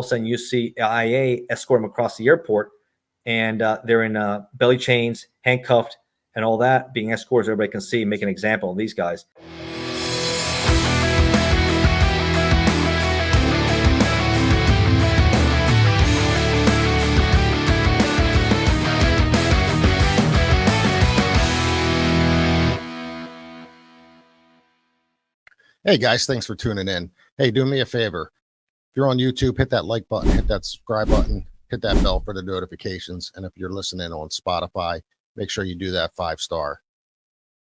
of a sudden you see IA escort them across the airport, and they're in belly chains, handcuffed, and all that, being escorted. Everybody can see, make an example of these guys. Hey guys, thanks for tuning in. Hey, do me a favor. If you're on YouTube, hit that like button, hit that subscribe button, hit that bell for the notifications. And if you're listening on Spotify, make sure you do that 5-star.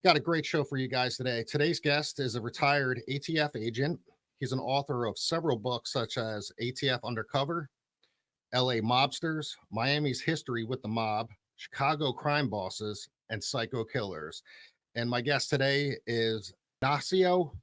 Got a great show for you guys today. Today's guest is a retired ATF agent. He's an author of several books such as ATF Undercover, LA Mobsters, Miami's History with the Mob, Chicago Crime Bosses, and Psycho Killers. And my guest today is Ignacio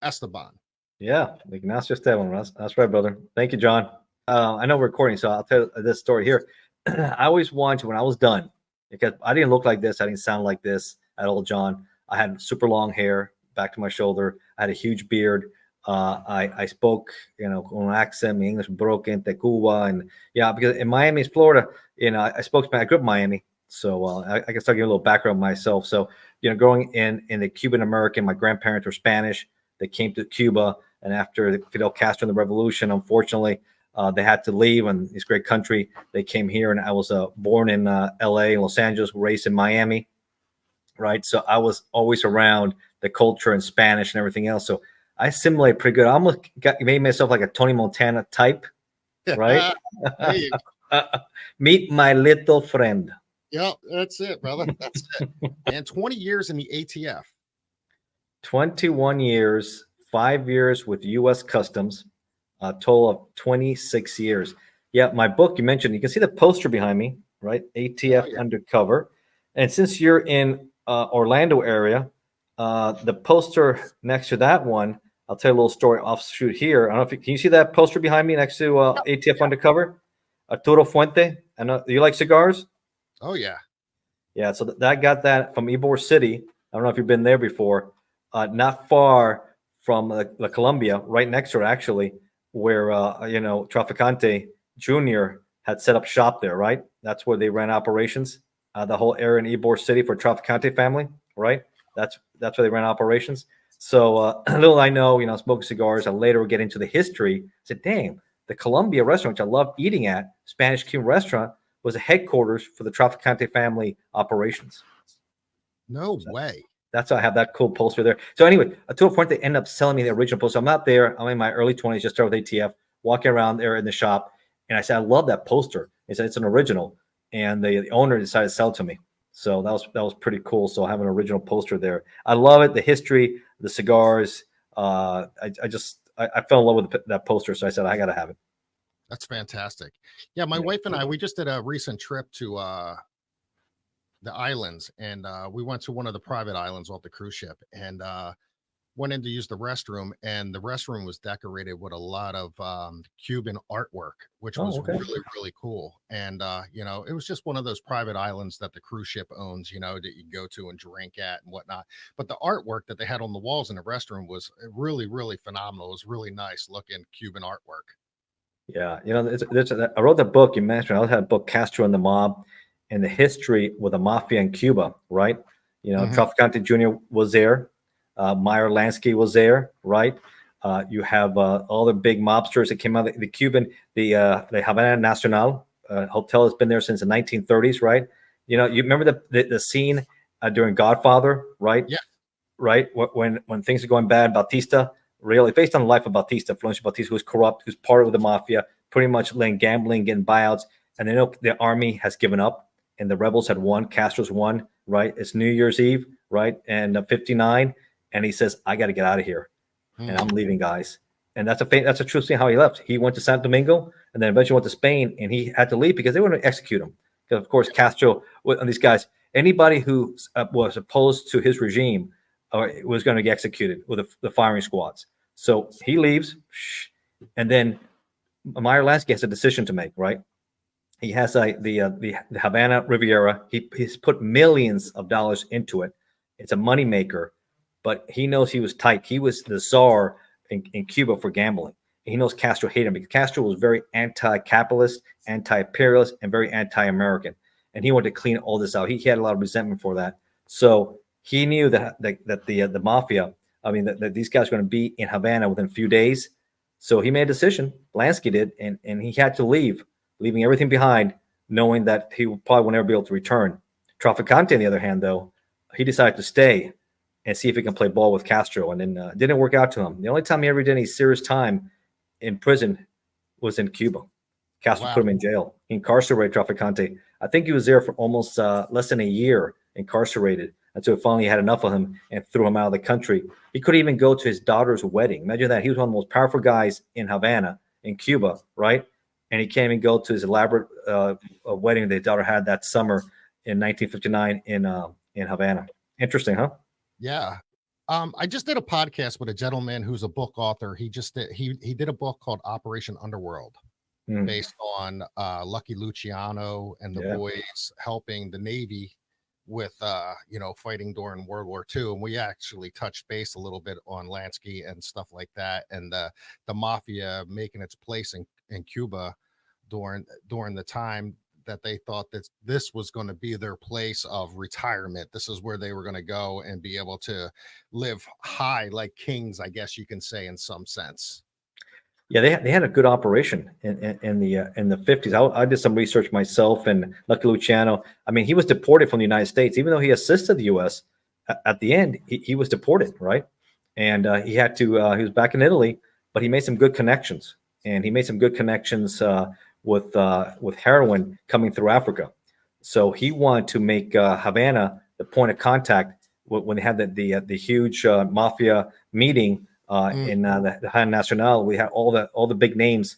Esteban. Yeah, Ignacio Esteban. That's right, brother. Thank you, John. I know we're recording, so I'll tell this story here. I always wanted to, when I was done, because I didn't look like this, I didn't sound like this at all, John. I had super long hair back to my shoulder. I had a huge beard. I spoke, with an accent, my English broken, Cuba, and because in Miami, Florida, I spoke Spanish. I grew up in Miami, so I can start giving a little background myself. So, growing in the Cuban American, my grandparents were Spanish. They came to Cuba, and after Fidel Castro and the revolution, unfortunately, they had to leave. And this great country, they came here, and I was born in LA, Los Angeles, raised in Miami, right? So I was always around the culture and Spanish and everything else. So I assimilate pretty good. I almost made myself like a Tony Montana type, right? Meet my little friend. Yeah, that's it, brother. That's it. And 20 years in the ATF. 21 years, 5 years with U.S. Customs, a total of 26 years. Yeah, my book you mentioned, you can see the poster behind me, right? ATF Undercover. And since you're in Orlando area, the poster next to that one, I'll tell you a little story offshoot here. I don't know if can you see that poster behind me next to ATF Undercover? Arturo Fuente. I know you like cigars. Oh yeah, yeah. So that got that from Ybor City. I don't know if you've been there before. Not far from La Colombia, right next to it, actually, where Traficante Jr. had set up shop there, right? That's where they ran operations. The whole area in Ybor City for Traficante family, right? That's where they ran operations. So little I know, smoking cigars. I later would get into the history. I said, damn, the Colombia restaurant, which I love eating at, Spanish Cuban restaurant, was a headquarters for the Traficante family operations. No way. That's how I have that cool poster there. So anyway, to a point, they end up selling me the original poster. I'm not there. I'm in my early 20s, just started with ATF, walking around there in the shop. And I said, I love that poster. He said, it's an original. And the owner decided to sell it to me. So that was pretty cool. So I have an original poster there. I love it. The history, the cigars. I fell in love with that poster. So I said, I got to have it. That's fantastic. Yeah, my wife and I, we just did a recent trip to the islands, and we went to one of the private islands off the cruise ship, and went in to use the restroom, and the restroom was decorated with a lot of Cuban artwork, which was really, really cool. And it was just one of those private islands that the cruise ship owns, that you go to and drink at and whatnot. But the artwork that they had on the walls in the restroom was really, really phenomenal. It was really nice looking Cuban artwork. Yeah, I wrote the book you mentioned. I had a book, Castro and the Mob, and the history with the mafia in Cuba, right? Traficante Jr. was there. Meyer Lansky was there, right? You have all the big mobsters that came out. The Cuban, the Havana Nacional hotel has been there since the 1930s, right? You remember the scene during Godfather, right? Yeah. Right? When things are going bad, Batista, really based on the life of Batista, Florencio Batista, who's corrupt, who's part of the mafia, pretty much letting gambling, getting buyouts, and they know the army has given up. And the rebels had won. Castro's won, right? It's New Year's Eve, right? And 59, and he says, "I got to get out of here, and I'm leaving, guys." And that's a true thing how he left. He went to Santo Domingo, and then eventually went to Spain, and he had to leave because they were going to execute him. Because of course, Castro and these guys, anybody who was opposed to his regime, was going to get executed with the firing squads. So he leaves, and then Meyer Lansky has a decision to make, right? He has the Havana Riviera. He's put millions of dollars into it. It's a moneymaker, but he knows he was tight. He was the czar in Cuba for gambling. He knows Castro hated him because Castro was very anti-capitalist, anti-imperialist, and very anti-American. And he wanted to clean all this out. He had a lot of resentment for that. So he knew that the mafia, that these guys were going to be in Havana within a few days. So he made a decision. Lansky did, and he had to leave, leaving everything behind, knowing that he probably would never be able to return. Traficante, on the other hand, though, he decided to stay and see if he can play ball with Castro, and then didn't work out to him. The only time he ever did any serious time in prison was in Cuba. Castro put him in jail. He incarcerated Traficante. I think he was there for almost less than a year, incarcerated, until he finally had enough of him and threw him out of the country. He couldn't even go to his daughter's wedding. Imagine that. He was one of the most powerful guys in Havana, in Cuba, right? And he can't even go to his elaborate wedding that his daughter had that summer in 1959 in Havana. Interesting, huh? Yeah. I just did a podcast with a gentleman who's a book author. He did a book called Operation Underworld, based on Lucky Luciano and the boys helping the Navy with fighting during World War II. And we actually touched base a little bit on Lansky and stuff like that, and the mafia making its place in Cuba during the time that they thought that this was going to be their place of retirement. This is where they were going to go and be able to live high like kings, I guess you can say, in some sense. Yeah, they had a good operation in the 50s. I did some research myself, and Lucky Luciano, he was deported from the United States, even though he assisted the U.S. At the end, he was deported, right? And he was back in Italy, but he made some good connections, with heroin coming through Africa. So he wanted to make Havana the point of contact when they had the huge mafia meeting in the Havana Nacional. We had all the big names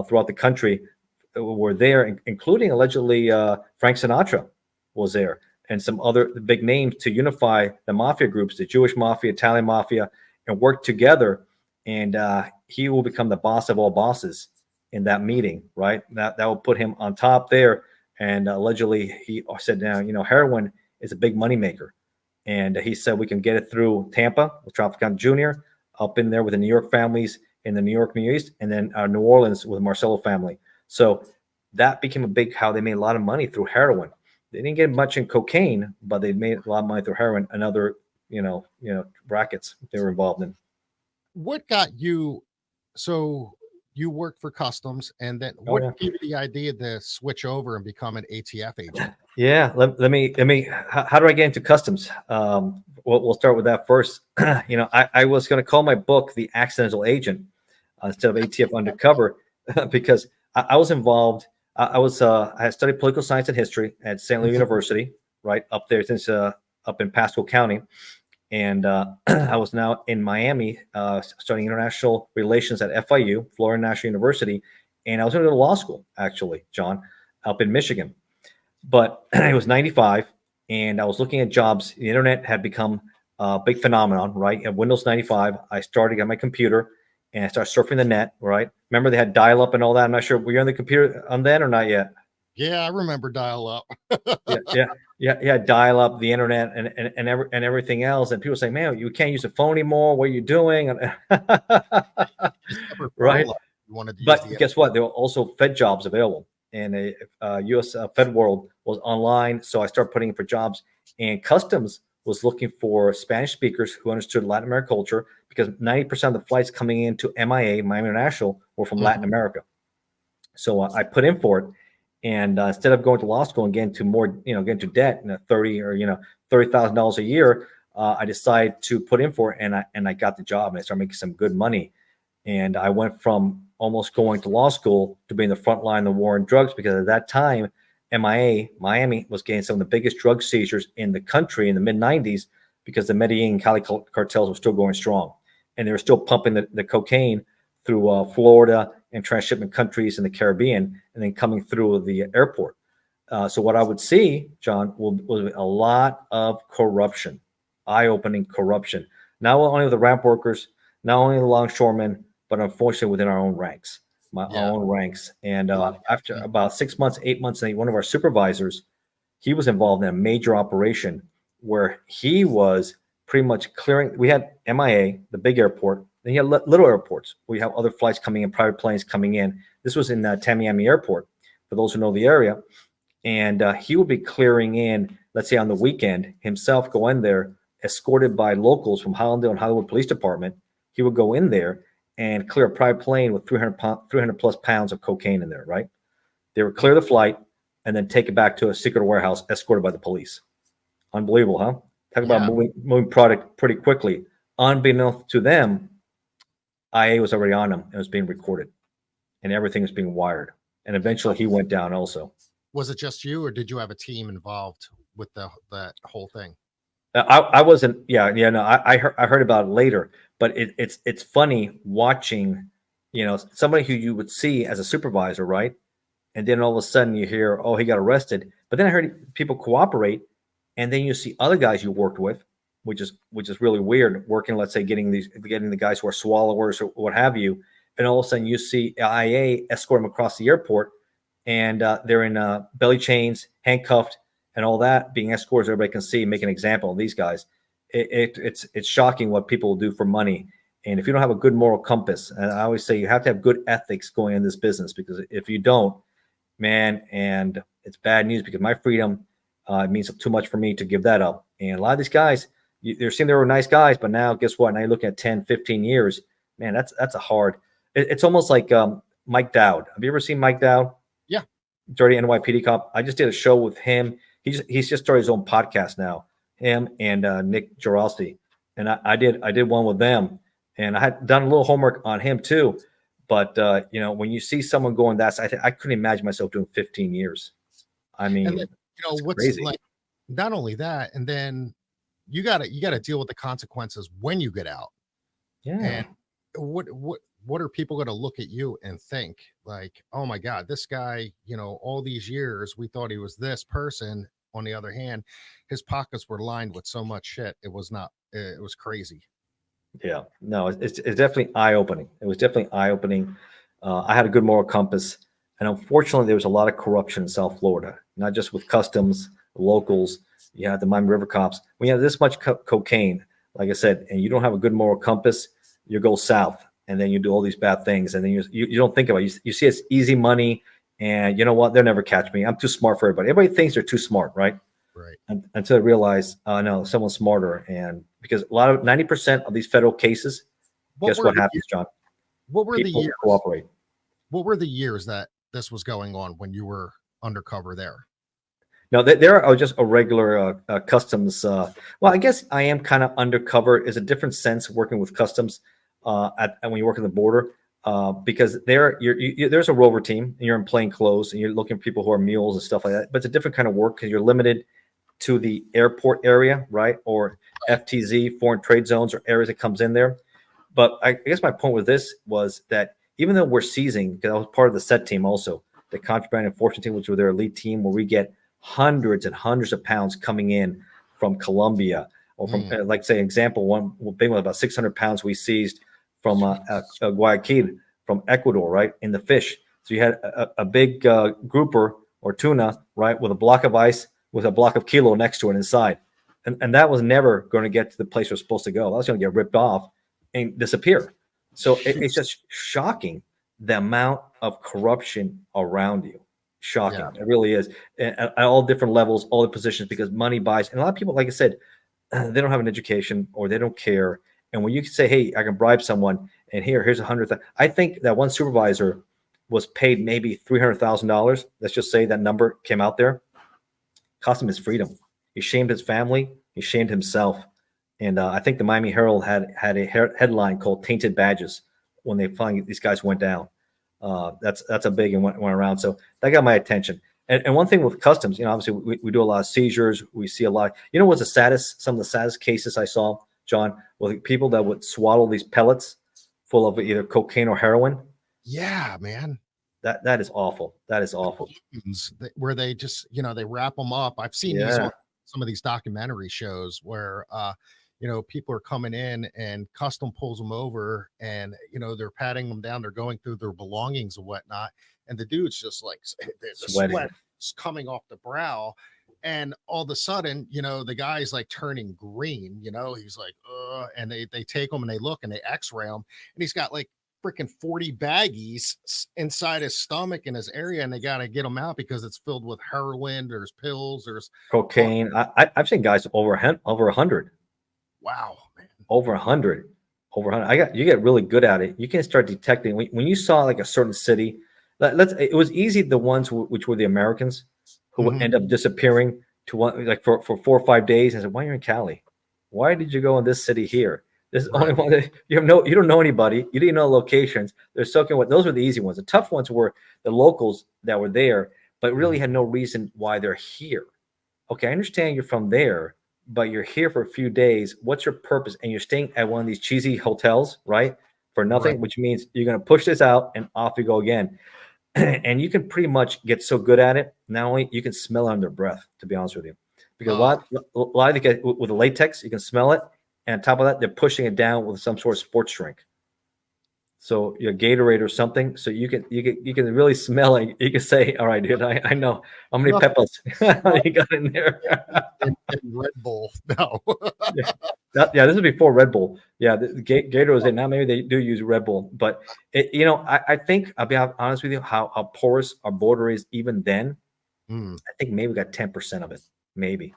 throughout the country were there, including allegedly Frank Sinatra was there, and some other big names to unify the mafia groups, the Jewish mafia, Italian mafia, and work together. And he will become the boss of all bosses in that meeting, right? That will put him on top there. And allegedly he said, now, heroin is a big moneymaker. And he said we can get it through Tampa with Tropicana Jr., up in there with the New York families in the New York Near East, and then New Orleans with Marcello family. So that became how they made a lot of money through heroin. They didn't get much in cocaine, but they made a lot of money through heroin and other, rackets they were involved in. What got you? So you worked for customs, and then what gave you the idea to switch over and become an ATF agent? Yeah, let me. How do I get into customs? We'll start with that first. I was going to call my book "The Accidental Agent" instead of ATF Undercover because I was involved. I had studied political science and history at St. Louis University, right up there, since up in Pasco County. And I was now in Miami studying international relations at FIU, Florida National University. And I was going to go to law school, actually, John, up in Michigan. But it was 95, and I was looking at jobs. The internet had become a big phenomenon, right? At Windows 95, I started on my computer, and I started surfing the net, right? Remember they had dial-up and all that? I'm not sure. Were you on the computer on then or not yet? Yeah, I remember dial-up. Yeah, dial up, the internet, and everything else. And people say, "Man, you can't use a phone anymore. What are you doing?" Right? But guess what? There were also Fed jobs available, and a U.S. Fed world was online. So I started putting in for jobs, and customs was looking for Spanish speakers who understood Latin American culture, because 90% of the flights coming into MIA, Miami International, were from Latin America. So I put in for it. And instead of going to law school and getting to debt, $30,000 a year, I decided to put in for it, and I got the job, and I started making some good money. And I went from almost going to law school to being the front line of the war on drugs, because at that time, MIA, Miami, was getting some of the biggest drug seizures in the country in the mid 90s, because the Medellin and Cali cartels were still going strong, and they were still pumping the cocaine through Florida and transshipment countries in the Caribbean, and then coming through the airport. So what I would see, John, was a lot of corruption, eye-opening corruption, not only with the ramp workers, not only the longshoremen, but unfortunately within our own ranks, our own ranks. And after about 6 months, 8 months, one of our supervisors, he was involved in a major operation where he was pretty much clearing. We had MIA, the big airport, Then you have little airports where you have other flights coming in, private planes coming in. This was in Tamiami Airport, for those who know the area. And he will be clearing in, let's say on the weekend, himself go in there, escorted by locals from Hollandale and Hollywood Police Department. He would go in there and clear a private plane with 300 plus pounds of cocaine in there, right? They would clear the flight and then take it back to a secret warehouse escorted by the police. Unbelievable, huh? Talk about moving product pretty quickly. Unbeknownst to them, IA was already on him. It was being recorded, and everything was being wired. And eventually, he went down also. Was it just you, or did you have a team involved with that whole thing? I wasn't. Yeah. No, I heard about it later, but it's funny watching, somebody who you would see as a supervisor, right? And then all of a sudden you hear, oh, he got arrested. But then I heard people cooperate, and then you see other guys you worked with, which is really weird. Working, let's say, getting the guys who are swallowers or what have you, and all of a sudden you see IA escort them across the airport, and they're in belly chains, handcuffed, and all that, being escorts. Everybody can see, make an example of these guys. It's shocking what people will do for money. And if you don't have a good moral compass, and I always say you have to have good ethics going in this business, because if you don't, man, and it's bad news, because my freedom means too much for me to give that up. And a lot of these guys, they're saying they were nice guys, but now guess what? Now you're looking at 10, 15 years. Man, that's a hard. It's almost like Mike Dowd. Have you ever seen Mike Dowd? Yeah. Dirty NYPD cop. I just did a show with him. He's just started his own podcast now. Him and Nick Jarosty, and I did one with them, and I had done a little homework on him too. But when you see someone going that, I couldn't imagine myself doing 15 years. I mean, and then, what's crazy. Like, not only that, and then you got to deal with the consequences when you get out. Yeah. And what are people going to look at you and think, like, oh my God, this guy, all these years we thought he was this person. On the other hand, his pockets were lined with so much shit. It was crazy. Yeah, no, it's definitely eye-opening. It was definitely eye-opening. I had a good moral compass, and unfortunately, there was a lot of corruption in South Florida, not just with customs, locals. You had the Miami River cops. When you have this much cocaine, like I said, and you don't have a good moral compass, you go south, and then you do all these bad things, and then you don't think about it. You see it's easy money, and you know what? They'll never catch me. I'm too smart for everybody. Everybody thinks they're too smart, right? Right. Until they realize, no, someone's smarter. And because 90% of these federal cases, guess what happens, John? What were the years? Cooperate. What were the years that this was going on when you were undercover there? No, there are just a regular customs. Well, I guess I am kind of undercover. Is a different sense working with customs when you work in the border. Because there's a rover team, and you're in plain clothes, and you're looking for people who are mules and stuff like that. But it's a different kind of work because you're limited to the airport area, right? Or FTZ, foreign trade zones, or areas that comes in there. But I guess my point with this was that even though we're seizing, because I was part of the SET team also, the contraband enforcement team, which was their elite team, where we get hundreds and hundreds of pounds coming in from Colombia, or from, like, say, example, one big one, about 600 pounds we seized from Guayaquil, from Ecuador, right, in the fish. So you had a big grouper or tuna, right, with a block of ice, with a block of kilo next to it inside. And that was never going to get to the place we're supposed to go. That was going to get ripped off and disappear. So it's just shocking, the amount of corruption around you. Shocking. Yeah. It really is. At all different levels, all the positions, because money buys. And a lot of people, like I said, they don't have an education, or they don't care. And when you can say, hey, I can bribe someone, and here's $100,000. I think that one supervisor was paid maybe $300,000. Let's just say that number came out there. Cost him his freedom. He shamed his family. He shamed himself. And I think the Miami Herald had a headline called "Tainted Badges" when they finally, these guys went down. That's a big and went around. So that got my attention. And one thing with customs, obviously we do a lot of seizures. We see a lot. What's the saddest? Some of the saddest cases I saw, John, with people that would swallow these pellets full of either cocaine or heroin. Yeah, man. That is awful. That is awful. Where they just, they wrap them up. I've seen these on some of these documentary shows where, people are coming in and custom pulls them over, and, they're patting them down. They're going through their belongings and whatnot. And the dude's just like, there's a sweat coming off the brow. And all of a sudden, the guy's like turning green, he's like, and they take him and they look and they x-ray him, and he's got like freaking 40 baggies inside his stomach in his area, and they got to get him out because it's filled with heroin, there's pills, there's Cocaine. I've seen guys over 100. wow, man. Over 100. Over 100. You get really good at it. You can start detecting when you saw like a certain city. It was easy, the ones which were the Americans who would end up disappearing to one, like for 4 or 5 days, and said, "Why are you in Cali? Why did you go in this city here? This is only one that you don't know anybody. You didn't know locations. They're soaking what those were the easy ones. The tough ones were the locals that were there, but really had no reason why they're here. Okay, I understand you're from there, but you're here for a few days. What's your purpose? And you're staying at one of these cheesy hotels, right? For nothing, which means you're going to push this out and off you go again. And you can pretty much get so good at it. Not only you can smell it under breath, to be honest with you, because a lot of the guys with the latex, you can smell it. And on top of that, they're pushing it down with some sort of sports drink. So your Gatorade or something, so you can really smell it. You can say, "All right, dude, I know how many peppers you got in there." and Red Bull, no. Yeah, this is before Red Bull. Yeah, the Gator was in. Now maybe they do use Red Bull, but I think I'll be honest with you, how porous our border is even then. I think maybe we got 10% of it, maybe,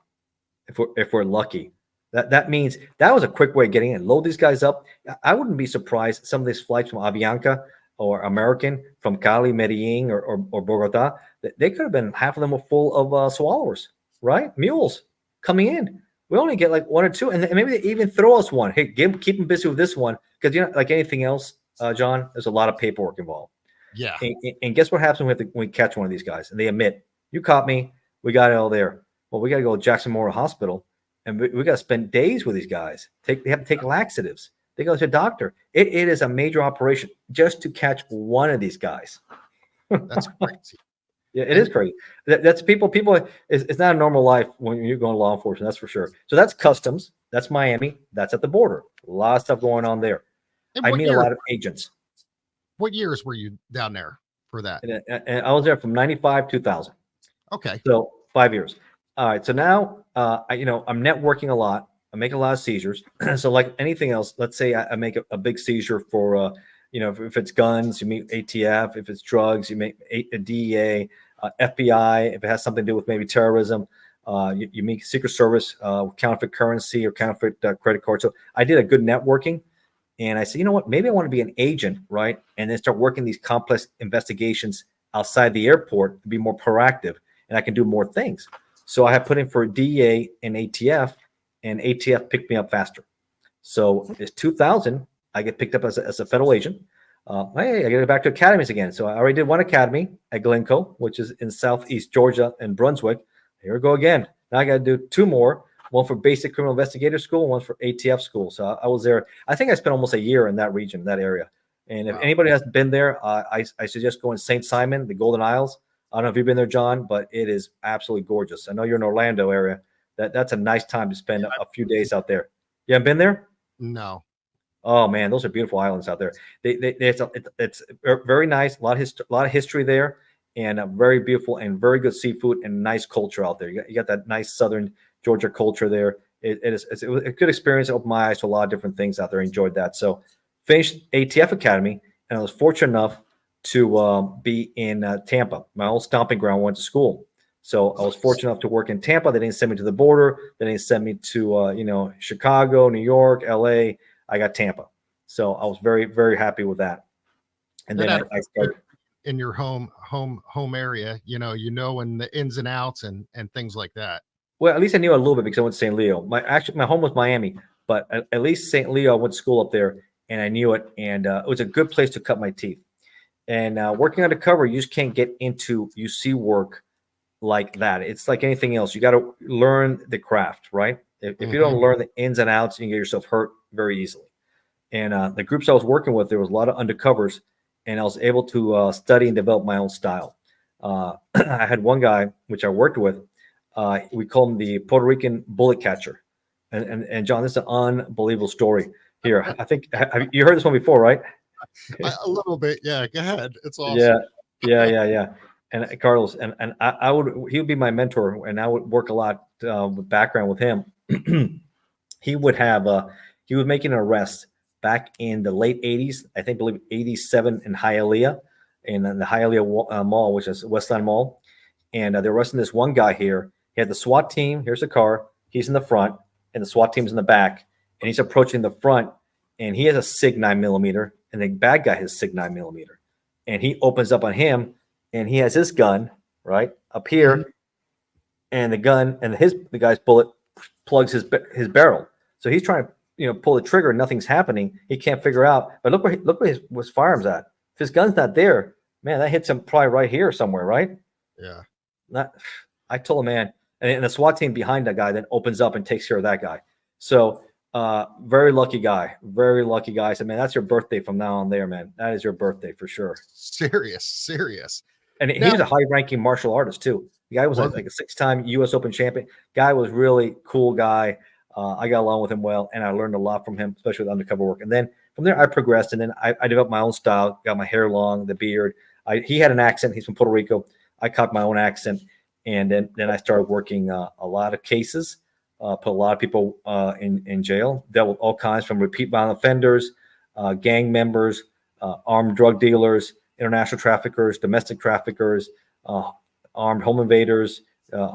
if we're lucky. That means that was a quick way of getting in. Load these guys up. I wouldn't be surprised some of these flights from Avianca or American from Cali, Medellin, or Bogota, they could have been, half of them were full of swallowers, right? Mules coming in. We only get like one or two, and maybe they even throw us one. Hey, keep them busy with this one, because like anything else, John, there's a lot of paperwork involved. Yeah. And guess what happens when we catch one of these guys and they admit, "You caught me. We got it all there." Well, we got to go to Jackson Memorial Hospital. And we got to spend days with these guys. They have to take laxatives. They go to a doctor. It is a major operation just to catch one of these guys. That's crazy. Yeah, it is crazy. That's people. It's not a normal life when you're going to law enforcement. That's for sure. So that's customs. That's Miami. That's at the border. A lot of stuff going on there. I meet a lot of agents. What years were you down there for that? And I was there from 95 2000. Okay. So 5 years. All right. So now, I'm networking a lot. I make a lot of seizures. So like anything else, let's say I make a big seizure for, if it's guns, you meet ATF. If it's drugs, you make a DEA, FBI. If it has something to do with maybe terrorism, you meet Secret Service, counterfeit currency or counterfeit credit card. So I did a good networking. And I said, you know what, maybe I want to be an agent, right? And then start working these complex investigations outside the airport to be more proactive, and I can do more things. So I have put in for DEA and ATF, and ATF picked me up faster. So it's 2000. I get picked up as a federal agent. Hey, I get back to academies again. So I already did one academy at Glencoe, which is in Southeast Georgia and Brunswick. Here we go again. Now I got to do 2 more. One for basic criminal investigator school, one for ATF school. So I was there. I think I spent almost a year in that region, that area. And if anybody hasn't been there, I suggest going to St. Simon, the Golden Isles. I don't know if you've been there, John, but it is absolutely gorgeous. I know you're in Orlando area. That's a nice time to spend a few days out there. You haven't been there? No. Oh man, those are beautiful islands out there. It's very nice. A lot of history there, and very beautiful and very good seafood and nice culture out there. You got that nice Southern Georgia culture there. It was a good experience. It opened my eyes to a lot of different things out there. I enjoyed that. So finished ATF Academy, and I was fortunate enough to be in Tampa, my old stomping ground. Went to school, so I was fortunate enough to work in Tampa. They didn't send me to the border. They didn't send me to Chicago, New York, LA. I got Tampa, so I was very, very happy with that. And then I started in your home area. In the ins and outs and things like that. Well, at least I knew a little bit because I went to St. Leo. My home was Miami, but at least St. Leo, I went to school up there, and I knew it, and it was a good place to cut my teeth. And working undercover, you just can't get into UC work like that. It's like anything else. You got to learn the craft, right? If you don't learn the ins and outs, you can get yourself hurt very easily. And the groups I was working with, there was a lot of undercovers, and I was able to study and develop my own style. I had one guy, which I worked with. We call him the Puerto Rican bullet catcher. And John, this is an unbelievable story here. I think you heard this one before, right? A little bit. Yeah. Go ahead. It's awesome. Yeah. And Carlos, and I would, he would be my mentor, and I would work a lot with background with him. He would have he was making an arrest back in the late 80s, I think, believe 87 in Hialeah, in the Hialeah Mall, which is Westland Mall. And they're arresting this one guy here. He had the SWAT team. Here's the car. He's in the front, and the SWAT team's in the back. And he's approaching the front, and he has a SIG 9mm, and the bad guy has SIG 9mm. And he opens up on him, and he has his gun right up here, and the gun and the guy's bullet plugs his barrel. So he's trying to pull the trigger, and nothing's happening. He can't figure out. But look where his firearm's at. If his gun's not there, man, that hits him probably right here somewhere, right? Yeah. I told him, man, and the SWAT team behind that guy then opens up and takes care of that guy. So very lucky guy. Very lucky guy. I said, man, that's your birthday from now on there, man. That is your birthday for sure. Serious. And he was a high-ranking martial artist too. The guy was like a 6-time U.S. Open champion. Guy was really cool guy. I got along with him well, and I learned a lot from him, especially with undercover work. And then from there, I progressed, and then I developed my own style. Got my hair long, the beard. He had an accent. He's from Puerto Rico. I caught my own accent, and then I started working a lot of cases. Put a lot of people in jail. Dealt with all kinds, from repeat violent offenders, gang members, armed drug dealers, international traffickers, domestic traffickers, armed home invaders,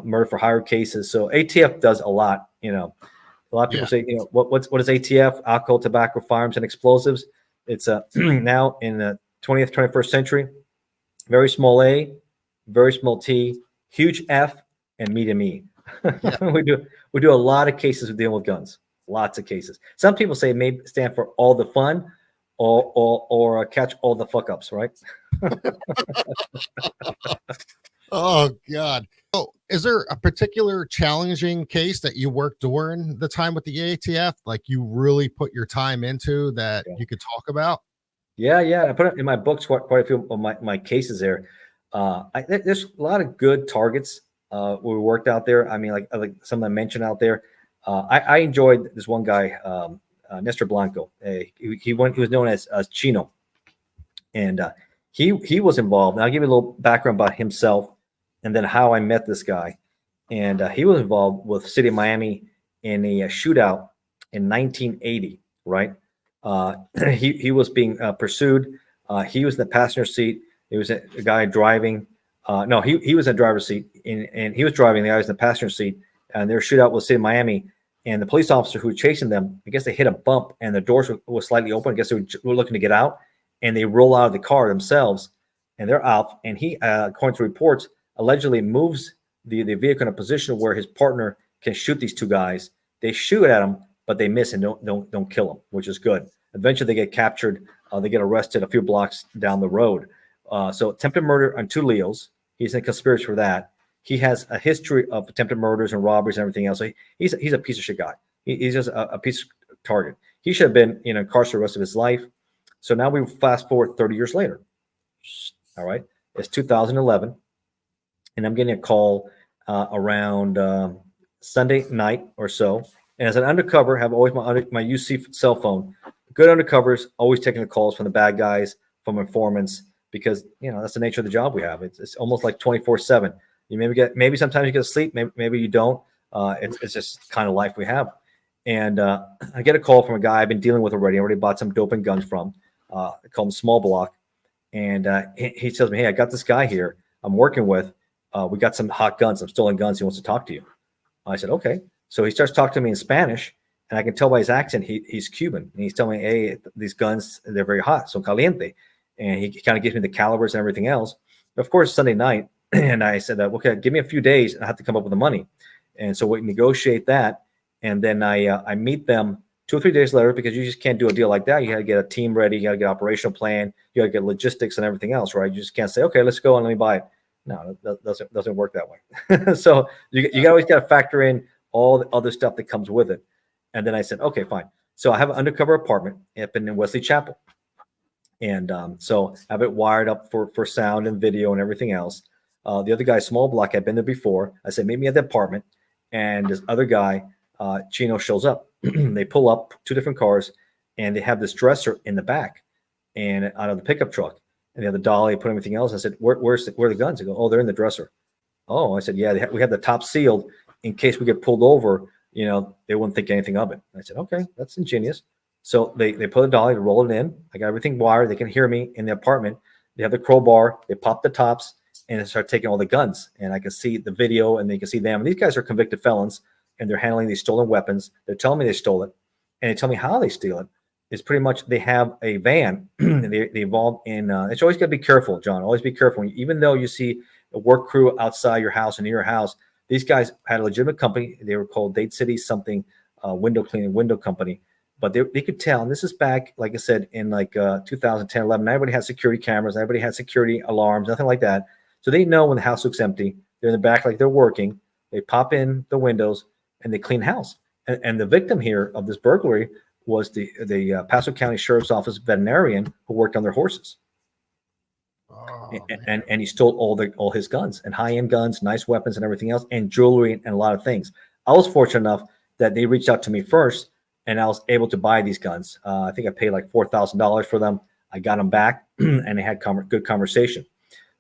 murder for hire cases. So ATF does a lot. A lot of people say, what is ATF? Alcohol, tobacco, firearms, and explosives. It's now in the 20th, 21st century. Very small A, very small T, huge F, and medium E. Yeah. we do a lot of cases with dealing with guns. Lots of cases. Some people say it may stand for all the fun, or catch all the fuck ups, right? Oh God. So is there a particular challenging case that you worked during the time with the ATF, like you really put your time into, that you could talk about? Yeah. I put it in my books, quite a few of my cases there. There's a lot of good targets we worked out there. I mean, like some of them mentioned out there. I enjoyed this one guy, Nestor Blanco. He was known as Chino, and he was involved. And I'll give you a little background about himself, and then how I met this guy. And he was involved with City of Miami in a shootout in 1980. Right? He was being pursued. He was in the passenger seat. There was a guy driving. No, he was in the driver's seat, and he was driving. The guy was in the passenger seat, and their shootout was City of Miami. And the police officer who was chasing them, I guess they hit a bump, and the doors were slightly open. I guess they were looking to get out, and they roll out of the car themselves, and they're out. And he, according to reports, allegedly moves the vehicle in a position where his partner can shoot these two guys. They shoot at him, but they miss and don't kill him, which is good. Eventually, they get captured. They get arrested a few blocks down the road. So attempted murder on 2 Leos. He's in conspiracy for that. He has a history of attempted murders and robberies and everything else. So he's a piece of shit guy. He's just a piece of target. He should have been incarcerated the rest of his life. So now we fast forward 30 years later. All right. It's 2011. And I'm getting a call around Sunday night or so. And as an undercover, have always my UC cell phone. Good undercovers, always taking the calls from the bad guys, from informants, because that's the nature of the job we have. It's almost like 24/7. You maybe sometimes you get to sleep, maybe you don't. It's just kind of life we have. And I get a call from a guy I've been dealing with already. I already bought some dope and guns from. I call him Small Block, and he tells me, "Hey, I got this guy here I'm working with. We got some hot guns, some stolen guns. He wants to talk to you." I said, "Okay." So he starts talking to me in Spanish, and I can tell by his accent he's Cuban. And he's telling me, "Hey, these guns, they're very hot, so caliente." And he kind of gives me the calibers and everything else. Of course, Sunday night, and I said, "Okay, give me a few days. I have to come up with the money." And so we negotiate that, and then I meet them 2 or 3 days later, because you just can't do a deal like that. You got to get a team ready. You got to get an operational plan. You got to get logistics and everything else, right? You just can't say, "Okay, let's go and let me buy it." No, that doesn't work that way. So you always got to factor in all the other stuff that comes with it. And then I said, "Okay, fine." So I have an undercover apartment up in Wesley Chapel. And so I have it wired up for sound and video and everything else. The other guy, Small Block, had been there before. I said, "Meet me at the apartment." And this other guy, Chino, shows up. They pull up 2 different cars, and they have this dresser in the back and out of the pickup truck. and they have the dolly, put everything else. I said, where are the guns? They go, oh, they're in the dresser. Oh, I said, yeah, we have the top sealed in case we get pulled over. They wouldn't think anything of it. I said, okay, that's ingenious. So they put a dolly to roll it in. I got everything wired. They can hear me in the apartment. They have the crowbar. They pop the tops and they start taking all the guns. And I can see the video and they can see them. And these guys are convicted felons and they're handling these stolen weapons. They're telling me they stole it. And they tell me how they steal it. It's pretty much they have a van. they evolve in. It's always got to be careful, John. Always be careful. Even though you see a work crew outside your house and near your house, these guys had a legitimate company. They were called Date City something, window cleaning window company. But they could tell, and this is back, like I said, in like 2010, 11. Everybody had security cameras. Everybody had security alarms, nothing like that. So they know when the house looks empty. They're in the back like they're working. They pop in the windows and they clean house. And the victim here of this burglary was the Paso County Sheriff's Office veterinarian who worked on their horses. Oh, and he stole all his guns and high-end guns, nice weapons and everything else, and jewelry and a lot of things. I was fortunate enough that they reached out to me first, and I was able to buy these guns. I think I paid like $4,000 for them. I got them back, and they had good conversation.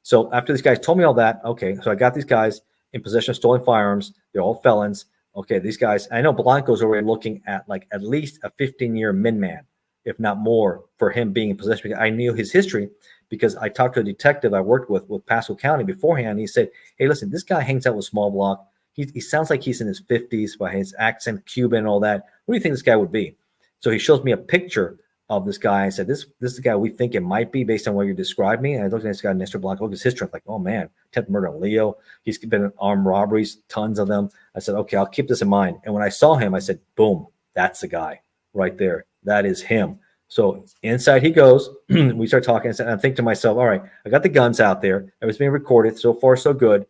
So after these guys told me all that, okay, so I got these guys in possession of stolen firearms. They're all felons. Okay, these guys, I know Blanco's already looking at like at least a 15-year min-man, if not more, for him being in possession. Because I knew his history because I talked to a detective I worked with Pasco County beforehand. And he said, hey, listen, this guy hangs out with small block. He sounds like he's in his 50s by his accent, Cuban and all that. What do you think this guy would be? So he shows me a picture of this guy. I said, this is the guy we think it might be based on what you described me. And I looked at this guy, Mr. Blanco, looked at his history. I'm like, oh, man, attempted murder on Leo. He's been in armed robberies, tons of them. I said, okay, I'll keep this in mind. And when I saw him, I said, boom, that's the guy right there. That is him. So inside he goes. We start talking. And I think to myself, all right, I got the guns out there. It was being recorded. So far, so good.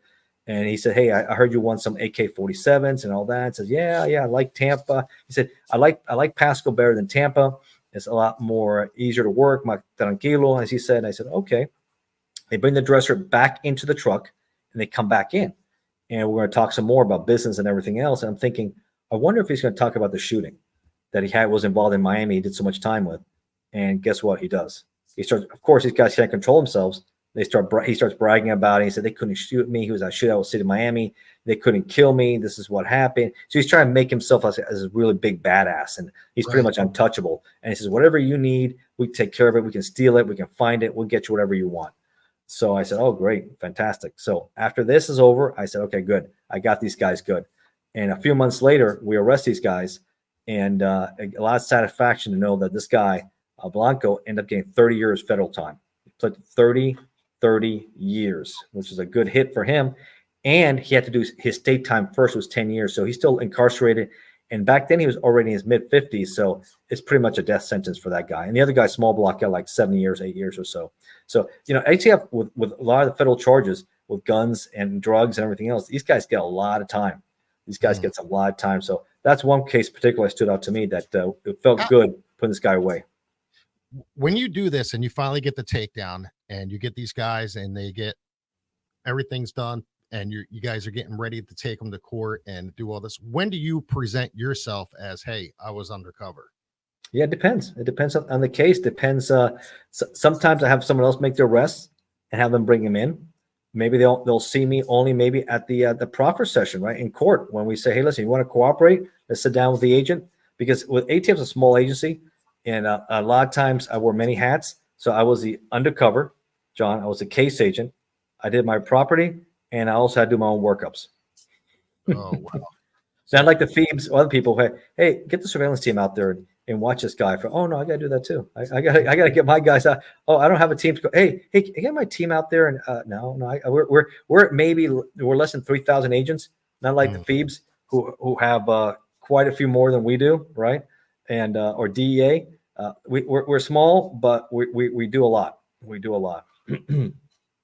And he said, hey, I heard you want some AK-47s and all that. I said, yeah, I like Tampa. He said, I like Pasco better than Tampa. It's a lot more easier to work, más tranquilo, as he said. I said, okay. They bring the dresser back into the truck, and they come back in. And we're going to talk some more about business and everything else. And I'm thinking, I wonder if he's going to talk about the shooting that he was involved in Miami. He did so much time with. And guess what he does? He starts, of course, these guys can't control themselves. He starts bragging about it. He said they couldn't shoot me. He was at shootout with City of Miami. They couldn't kill me. This is what happened. So he's trying to make himself as a really big badass, and he's pretty much untouchable. And he says, whatever you need, we take care of it. We can steal it. We can find it. We'll get you whatever you want. So I said, oh, great. Fantastic. So after this is over, I said, okay, good. I got these guys good. And a few months later, we arrest these guys, and a lot of satisfaction to know that this guy, Blanco, ended up getting 30 years federal time. He put 30 years, which is a good hit for him. And he had to do his state time first, was 10 years. So he's still incarcerated. And back then he was already in his mid-50s. So it's pretty much a death sentence for that guy. And the other guy, small block, got like 7 years, 8 years or so. So, ATF with a lot of the federal charges with guns and drugs and everything else, these guys get a lot of time. These guys get a lot of time. So that's one case particularly stood out to me that it felt good putting this guy away. When you do this and you finally get the takedown and you get these guys and they get everything's done and you guys are getting ready to take them to court and do all this, when do you present yourself as, hey, I was undercover? Yeah, it depends. It depends on the case. Depends. Sometimes I have someone else make the arrests and have them bring him in. Maybe they'll see me only maybe at the proffer session, right, in court, when we say, hey, listen, you want to cooperate? Let's sit down with the agent. Because with ATF, a small agency, and a lot of times I wore many hats. So I was the undercover, John. I was a case agent. I did my property, and I also had to do my own workups. Oh, wow. So I'd like the Phoebes, other people, hey, get the surveillance team out there and watch this guy. Oh, no, I got to do that too. I got to get my guys out. Oh, I don't have a team to go. Hey, get my team out there. And no, we're less than 3,000 agents, not like the Phoebes who have quite a few more than we do, right? And or DEA, we're small, but we do a lot. We do a lot.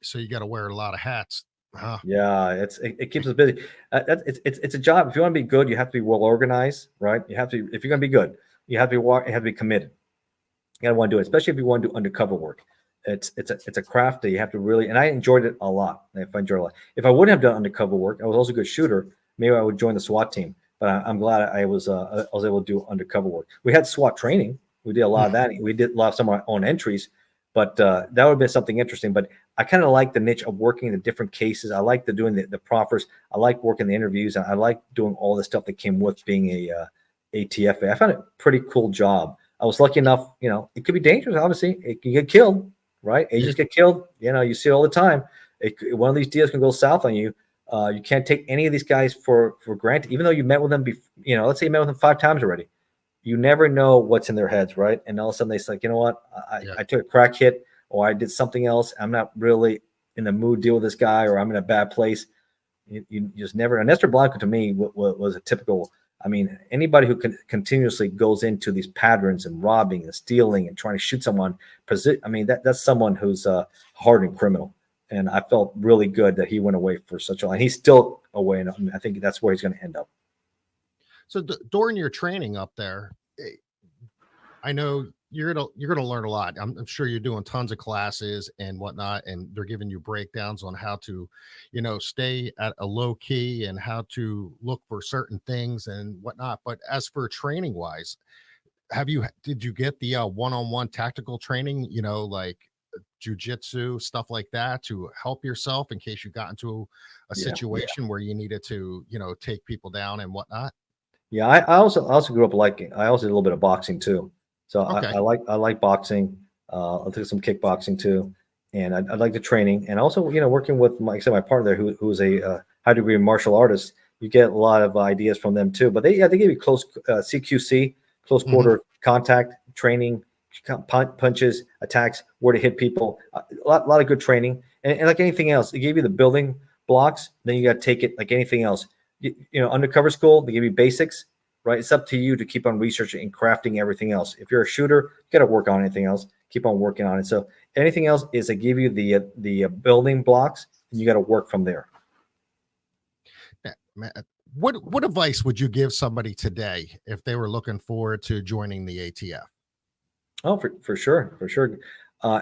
So you got to wear a lot of hats. Huh? Yeah, it keeps us busy. It's a job. If you want to be good, you have to be well organized, right? You have to. If you're going to be good, you have to be committed. You got to want to do it, especially if you want to do undercover work. It's a craft that you have to really. And I enjoyed it a lot. If I wouldn't have done undercover work, I was also a good shooter. Maybe I would join the SWAT team. But I'm glad I was able to do undercover work. We had SWAT training. We did a lot of that. We did a lot of some of our own entries. But that would have been something interesting. But I kind of like the niche of working the different cases. I like doing the proffers. I like working the interviews. I like doing all the stuff that came with being a ATF. I found it a pretty cool job. I was lucky enough, it could be dangerous. Obviously, it can get killed, right? Agents get killed. You see it all the time. One of these deals can go south on you. You can't take any of these guys for granted, even though you met with them. Let's say you met with them 5 times already. You never know what's in their heads, right? And all of a sudden they say, like, you know what? I took a crack hit, or I did something else. I'm not really in the mood to deal with this guy, or I'm in a bad place. You just never. And Nestor Blanco to me was a typical. I mean, anybody who continuously goes into these patterns and robbing and stealing and trying to shoot someone, I mean, that's someone who's a hardened criminal. And I felt really good that he went away for such a long. And he's still away, and I think that's where he's going to end up. So during your training up there, I know you're gonna learn a lot. I'm sure you're doing tons of classes and whatnot, and they're giving you breakdowns on how to, stay at a low key and how to look for certain things and whatnot. But as for training wise, did you get the one-on-one tactical training? Like jujitsu, stuff like that, to help yourself in case you got into a situation where you needed to, take people down and whatnot. Yeah, I also grew up liking. I also did a little bit of boxing too, so Okay. I like boxing. I took some kickboxing too, and I like the training, and also working with my partner who's a high degree martial artist. You get a lot of ideas from them too. But they give you close CQC, close quarter contact training, punches, attacks, where to hit people. A lot of good training, and like anything else, they give you the building blocks. Then you got to take it like anything else. Undercover school, they give you basics, right? It's up to you to keep on researching and crafting everything else. If you're a shooter, you got to work on anything else, keep on working on it. So anything else is they give you the building blocks, and you got to work from there. Yeah, man, what advice would you give somebody today if they were looking forward to joining the ATF? Oh, for sure.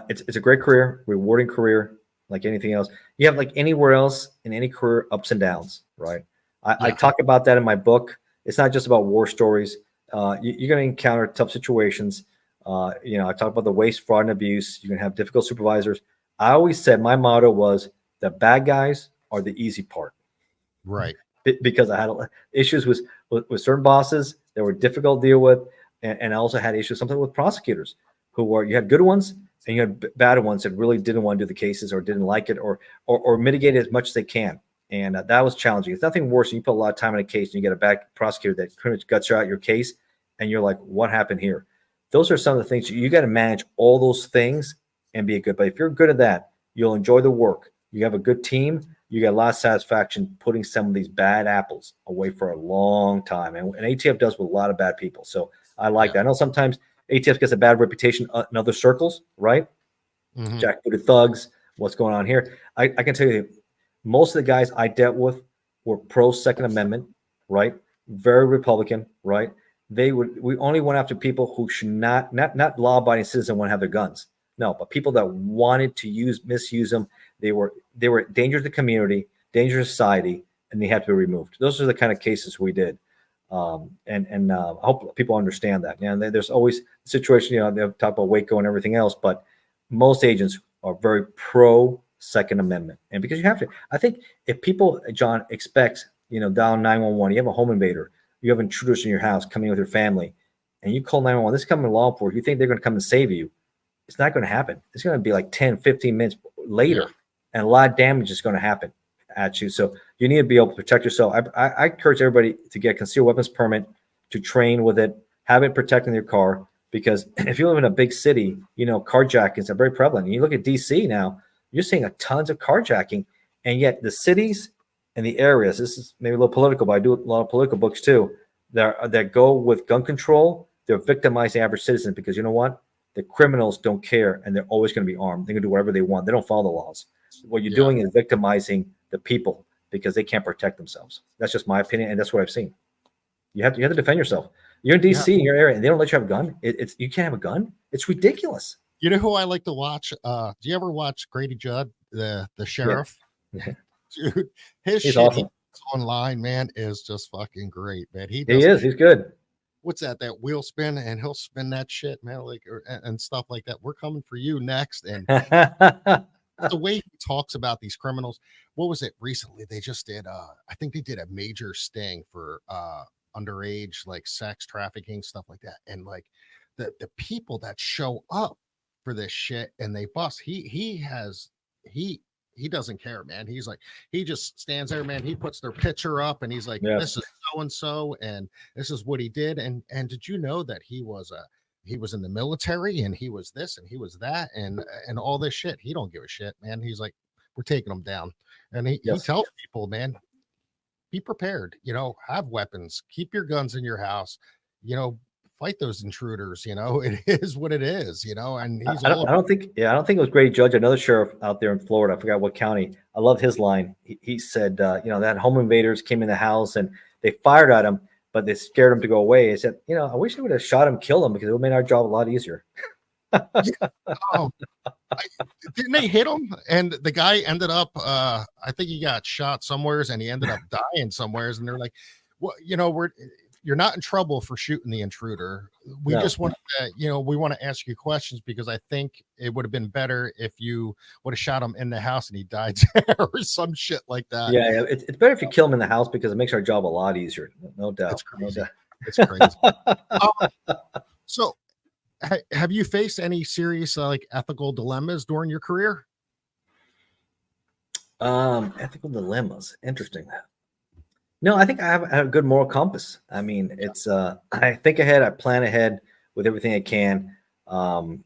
It's a great career, rewarding career, like anything else. You have like anywhere else in any career, ups and downs, right? I talk about that in my book. It's not just about war stories. You're going to encounter tough situations. I talk about the waste, fraud, and abuse. You're going to have difficult supervisors. I always said my motto was the bad guys are the easy part. Right. Because I had issues with certain bosses that were difficult to deal with. And I also had issues sometimes with prosecutors you had good ones and you had bad ones that really didn't want to do the cases or didn't like it or mitigate it as much as they can. And that was challenging. It's nothing worse than you put a lot of time in a case and you get a bad prosecutor that pretty much guts out your case. And you're like, what happened here? Those are some of the things you got to manage all those things and be good. But if you're good at that, you'll enjoy the work. You have a good team. You get a lot of satisfaction putting some of these bad apples away for a long time. And ATF does with a lot of bad people. So I like that. I know sometimes ATF gets a bad reputation in other circles, right? Jackbooted thugs, what's going on here? I can tell you, most of the guys I dealt with were pro Second Amendment, right? Very Republican, right? We only went after people who should not law-abiding citizens want to have their guns. No, but people that wanted to misuse them. They were danger to the community, danger to society, and they had to be removed. Those are the kind of cases we did. I hope people understand that. There's always a situation, they talk about Waco and everything else, but most agents are very pro Second Amendment. And because you have to, I think if people, John, expect, dial 911, you have a home invader, you have intruders in your house coming with your family, and you call 911, this is coming law enforcement, you think they're going to come and save you. It's not going to happen. It's going to be like 10, 15 minutes later, and a lot of damage is going to happen at you. So you need to be able to protect yourself. I encourage everybody to get a concealed weapons permit, to train with it, have it protecting your car, because if you live in a big city, carjackings are very prevalent. And you look at DC now, you're seeing a tons of carjacking, and yet the cities and the areas, this is maybe a little political, but I do a lot of political books too, that go with gun control, they're victimizing average citizens because you know what? The criminals don't care, and they're always going to be armed. They can do whatever they want. They don't follow the laws. What you're doing is victimizing the people because they can't protect themselves. That's just my opinion, and that's what I've seen. You have to defend yourself. You're in DC, in your area, and they don't let you have a gun. You can't have a gun. It's ridiculous. You know who I like to watch? Do you ever watch Grady Judd, the sheriff? Yeah. Dude, his He's shit awesome. online, man, is just fucking great, man. He's good. what's that wheel spin, and he'll spin that shit, man, like and stuff like that. We're coming for you next. And the way he talks about these criminals. What was it recently? They just did I think they did a major sting for underage like sex trafficking, stuff like that. And like the people that show up for this shit and they bust, he doesn't care, man. He's like, he just stands there, man. He puts their picture up and he's like, Yeah. this is so and so, and this is what he did. And did you know that he was in the military, and he was this and he was that, and all this shit? He don't give a shit, man. He's like, we're taking them down. And he tells people, man, be prepared, have weapons, keep your guns in your house, fight those intruders, it is what it is, and he's I don't think it was Grady Judge, another sheriff out there in Florida. I forgot what county. I love his line. He said, that home invaders came in the house and they fired at him, but they scared him to go away. He said, I wish they would have shot him, killed him, because it would have made our job a lot easier. Didn't they hit him? And the guy ended up, I think he got shot somewheres and he ended up dying somewheres. And they're like, well, you're not in trouble for shooting the intruder. We just want to, we want to ask you questions, because I think it would have been better if you would have shot him in the house and he died there or some shit like that. Yeah, it's better if you kill him in the house, because it makes our job a lot easier. No doubt. It's crazy. It's crazy. So have you faced any serious like ethical dilemmas during your career? Ethical dilemmas. Interesting. No, I think I have a good moral compass. I mean, it's I think ahead, I plan ahead with everything I can, and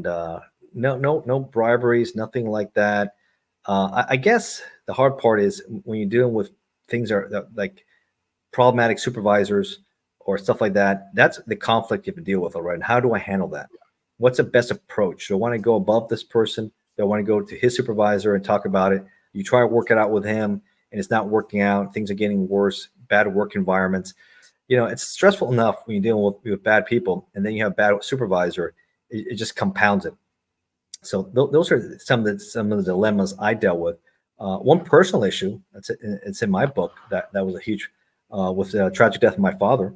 no briberies, nothing like that. I guess the hard part is when you're dealing with things that like problematic supervisors or stuff like that. That's the conflict you have to deal with, all right? And how do I handle that? What's the best approach? Do I want to go above this person? Do I want to go to his supervisor and talk about it? You try to work it out with him, and it's not working out. Things are getting worse, bad work environments. It's stressful enough when you're dealing with bad people, and then you have a bad supervisor. It just compounds it. So those are some of the dilemmas I dealt with. One personal issue, it's in my book, that was a huge, with the tragic death of my father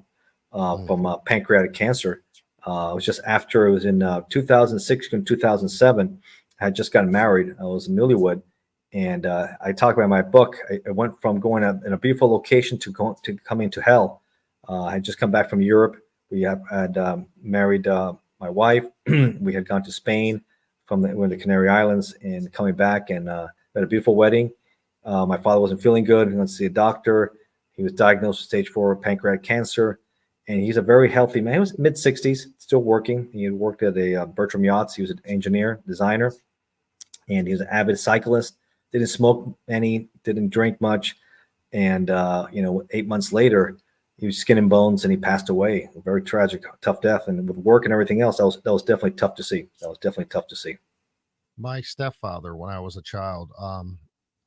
from pancreatic cancer. It was just after, it was in 2006 and 2007. I had just gotten married. I was a newlywed. And I talk about in my book, I went from going in a beautiful location to coming to hell. I had just come back from Europe. We had married my wife. We had gone to Spain from the Canary Islands, and coming back, and had a beautiful wedding. My father wasn't feeling good. He went to see a doctor. He was diagnosed with stage 4 pancreatic cancer, and he's a very healthy man. He was mid-60s, still working. He had worked at a Bertram Yachts. He was an engineer, designer, and he was an avid cyclist. Didn't smoke any, didn't drink much. And, 8 months later, he was skin and bones, and he passed away. A very tragic, tough death. And with work and everything else, that was definitely tough to see. My stepfather, when I was a child,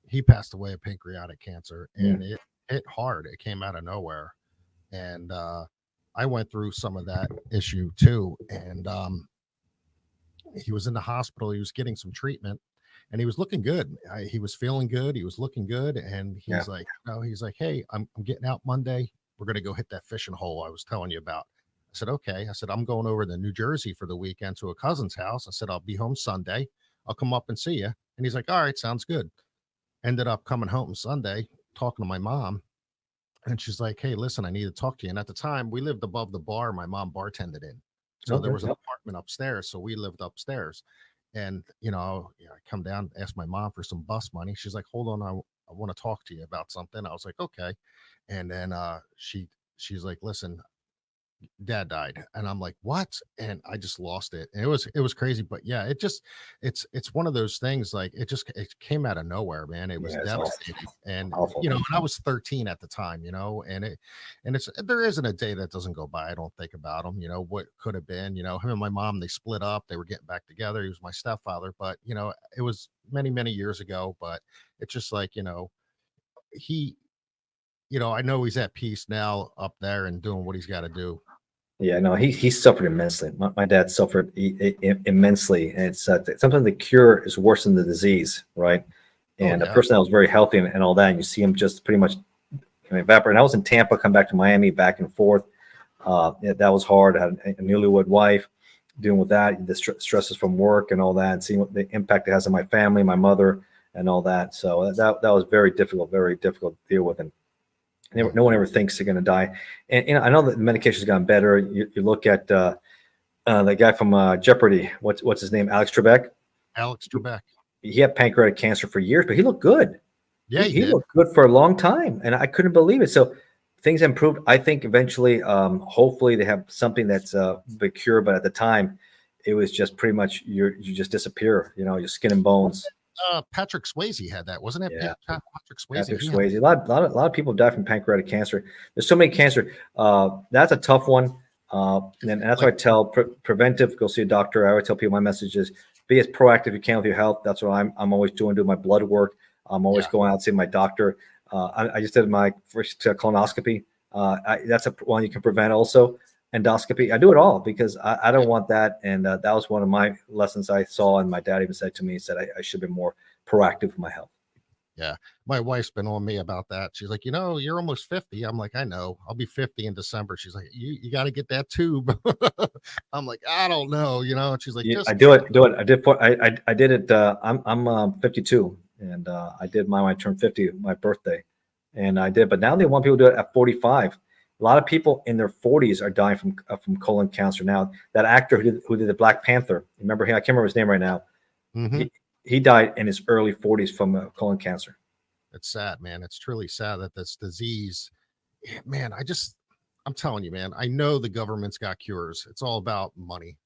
he passed away of pancreatic cancer, and it hit hard. It came out of nowhere. And I went through some of that issue too. And he was in the hospital. He was getting some treatment. And he was looking good. He was feeling good. He was looking good. And he's like, hey, I'm getting out Monday. We're going to go hit that fishing hole I was telling you about. I said, okay. I said, I'm going over to New Jersey for the weekend to a cousin's house. I said, I'll be home Sunday. I'll come up and see you. And he's like, all right, sounds good. Ended up coming home Sunday, talking to my mom. And she's like, hey, listen, I need to talk to you. And at the time, we lived above the bar my mom bartended in. So there was an apartment upstairs. So we lived upstairs. And, I come down, ask my mom for some bus money. She's like, hold on, I want to talk to you about something. I was like, okay. And then she's like, listen, Dad died. And I'm like, what? And I just lost it. And it was crazy. But yeah, it's one of those things, like it came out of nowhere, man. It was devastating. Awful. And and I was 13 at the time, and there isn't a day that doesn't go by I don't think about him, what could have been. Him and my mom, they split up, they were getting back together. He was my stepfather, but it was many, many years ago. But it's just like, he, I know he's at peace now up there and doing what he's got to do. Yeah, no, he suffered immensely. My dad suffered immensely, and it's sometimes the cure is worse than the disease, right? And a person that was very healthy and all that, and you see him just pretty much evaporate. And I was in Tampa, come back to Miami, back and forth. Yeah, that was hard. I had a newlywed wife, dealing with that, the stresses from work and all that, and seeing what the impact it has on my family, my mother, and all that. So that was very difficult to deal with. And no one ever thinks they're going to die. And I know that the medication's gotten better. You look at the guy from Jeopardy. What's his name? Alex Trebek. Alex Trebek. He had pancreatic cancer for years, but he looked good. Yeah, he looked good for a long time, and I couldn't believe it. So things improved. I think eventually, hopefully, they have something that's the cure. But at the time, it was just pretty much you just disappear. Your skin and bones. Patrick Swayze had that, wasn't it? Yeah. Patrick Swayze. Patrick Swayze. A lot of people die from pancreatic cancer. There's so many cancer. That's a tough one. And that's why I tell preventive. Go see a doctor. I always tell people my message is be as proactive as you can with your health. That's what I'm always doing my blood work. I'm always going out seeing my doctor. I just did my first colonoscopy. That's one you can prevent also. Endoscopy. I do it all because I don't want that. And that was one of my lessons I saw. And my dad even said to me, he said, I should be more proactive with my health. Yeah. My wife's been on me about that. She's like, you're almost 50. I'm like, I know. I'll be 50 in December. She's like, you got to get that tube. I'm like, I don't know. And she's like, I do it. I did it. I'm 52 and I did mine when I turned 50, my birthday. And I did, but now they want people to do it at 45. A lot of people in their 40s are dying from colon cancer now. That actor who did the Black Panther, remember him? I can't remember his name right now. Mm-hmm. He died in his early 40s from colon cancer. It's sad, man. It's truly sad that this disease, man. I'm telling you, man. I know the government's got cures. It's all about money.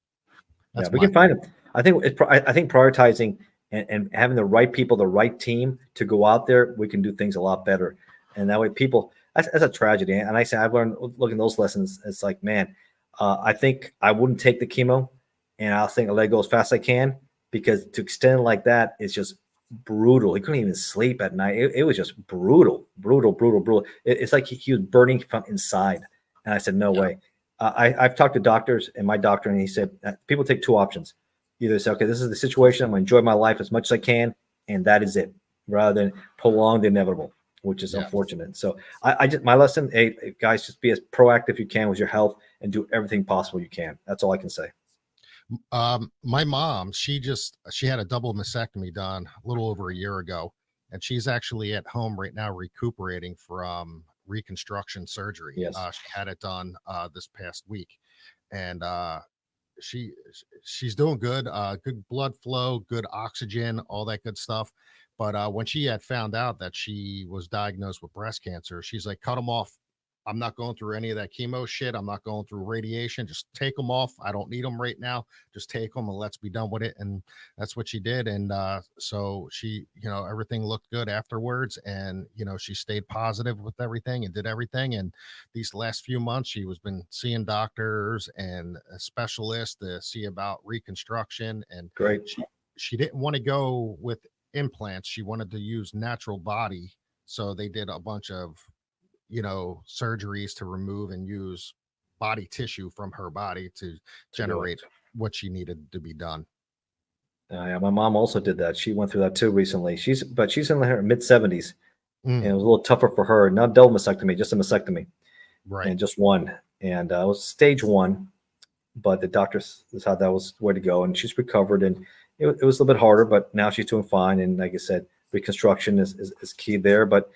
We can find them. I think prioritizing and having the right people, the right team to go out there, we can do things a lot better. And that way, people. That's a tragedy. And I say I've learned looking at those lessons. It's like, man, I think I wouldn't take the chemo, and I'll let it go as fast as I can, because to extend like that is just brutal. He couldn't even sleep at night. It was just brutal. It's like he was burning from inside. And I said, no way. I've talked to doctors, and my doctor, and he said people take two options. Either say, okay, this is the situation. I'm going to enjoy my life as much as I can, and that is it, rather than prolong the inevitable, which is unfortunate. So my lesson, guys, just be as proactive as you can with your health and do everything possible you can. That's all I can say. My mom, she had a double mastectomy done a little over a year ago, and she's actually at home right now recuperating from reconstruction surgery. Yes. She had it done this past week, and she's doing good. Good blood flow, good oxygen, all that good stuff. But when she had found out that she was diagnosed with breast cancer, she's like, cut them off. I'm not going through any of that chemo shit. I'm not going through radiation. Just take them off. I don't need them right now. Just take them and let's be done with it. And that's what she did. And so she, everything looked good afterwards. And, she stayed positive with everything and did everything. And these last few months, she was been seeing doctors and specialists to see about reconstruction. And great. She didn't want to go with implants. She wanted to use natural body. So they did a bunch of surgeries to remove and use body tissue from her body to generate what she needed to be done. Yeah, my mom also did that. She went through that too recently. She's in her mid 70s, and it was a little tougher for her. Not double mastectomy, just a mastectomy, right? And just one, and it was stage 1, but the doctors decided that was the way to go, and she's recovered, and it was a little bit harder, but now she's doing fine. And like I said, reconstruction is key there, but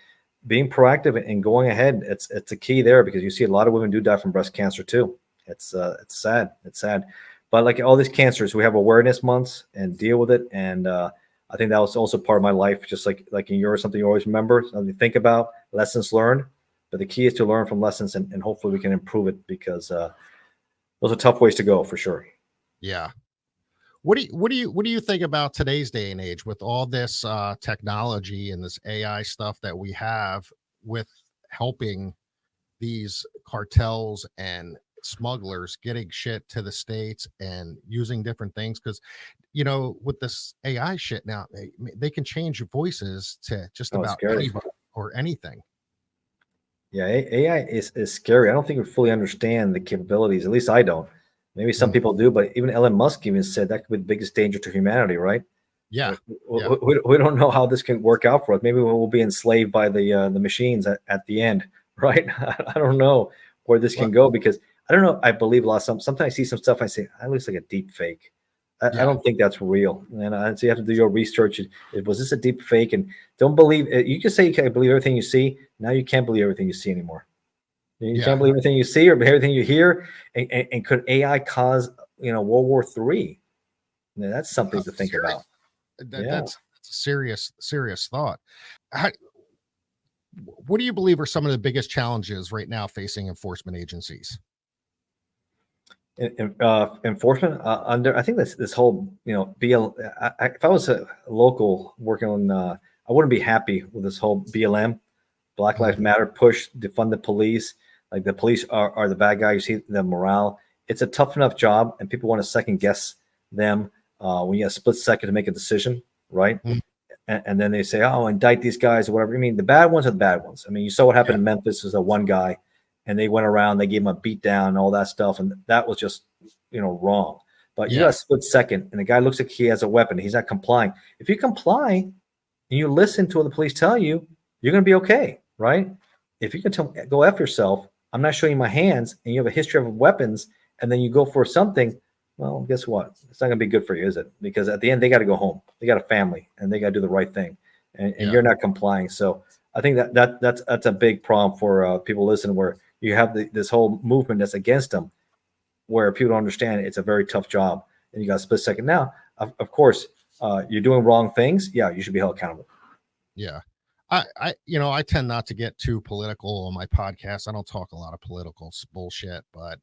being proactive and going ahead, it's a key there, because you see a lot of women do die from breast cancer too. It's sad. It's sad. But like all these cancers, we have awareness months and deal with it. And I think that was also part of my life, just like in yours, something you always remember, something to think about, lessons learned. But the key is to learn from lessons, and hopefully we can improve it, because those are tough ways to go for sure. Yeah. What do you think about today's day and age with all this technology and this AI stuff that we have with helping these cartels and smugglers getting shit to the States and using different things? Because, with this AI shit now, they can change your voices to just about anybody or anything. Yeah, AI is scary. I don't think we fully understand the capabilities. At least I don't. Maybe some people do, but even Elon Musk even said that could be the biggest danger to humanity, right? Yeah. We don't know how this can work out for us. Maybe we'll be enslaved by the machines at the end, right? I don't know where this can go, because I don't know. I believe a lot. Sometimes I see some stuff. I say, that looks like a deep fake. I don't think that's real. And so you have to do your research. Was this a deep fake? And don't believe it. You can say you can't believe everything you see. Now you can't believe everything you see anymore. You can't believe everything you see or everything you hear. And could AI cause, World War III? That's something to think about. That's a serious thought. What do you believe are some of the biggest challenges right now facing enforcement agencies? Enforcement under, I think this whole, if I was a local working on, I wouldn't be happy with this whole BLM, Black Lives Matter push, defund the police. Like the police are the bad guy. You see the morale. It's a tough enough job, and people want to second guess them when you have a split second to make a decision, right? And then they say, oh, indict these guys or whatever. I mean, the bad ones are the bad ones. I mean, you saw what happened in Memphis. There's a one guy, and they went around, they gave him a beat down and all that stuff. And that was just, wrong. But you got a split second, and the guy looks like he has a weapon. He's not complying. If you comply and you listen to what the police tell you, you're going to be okay, right? If you can go F yourself, I'm not showing you my hands, and you have a history of weapons, and then you go for something, well, guess what? It's not going to be good for you, is it? Because at the end, they got to go home. They got a family, and they got to do the right thing. And you're not complying. So I think that's a big problem for people listening, where you have this whole movement that's against them, where people don't understand it's a very tough job, and you got a split second. Now, of course, you're doing wrong things. Yeah, you should be held accountable. Yeah. I tend not to get too political on my podcast. I don't talk a lot of political bullshit, but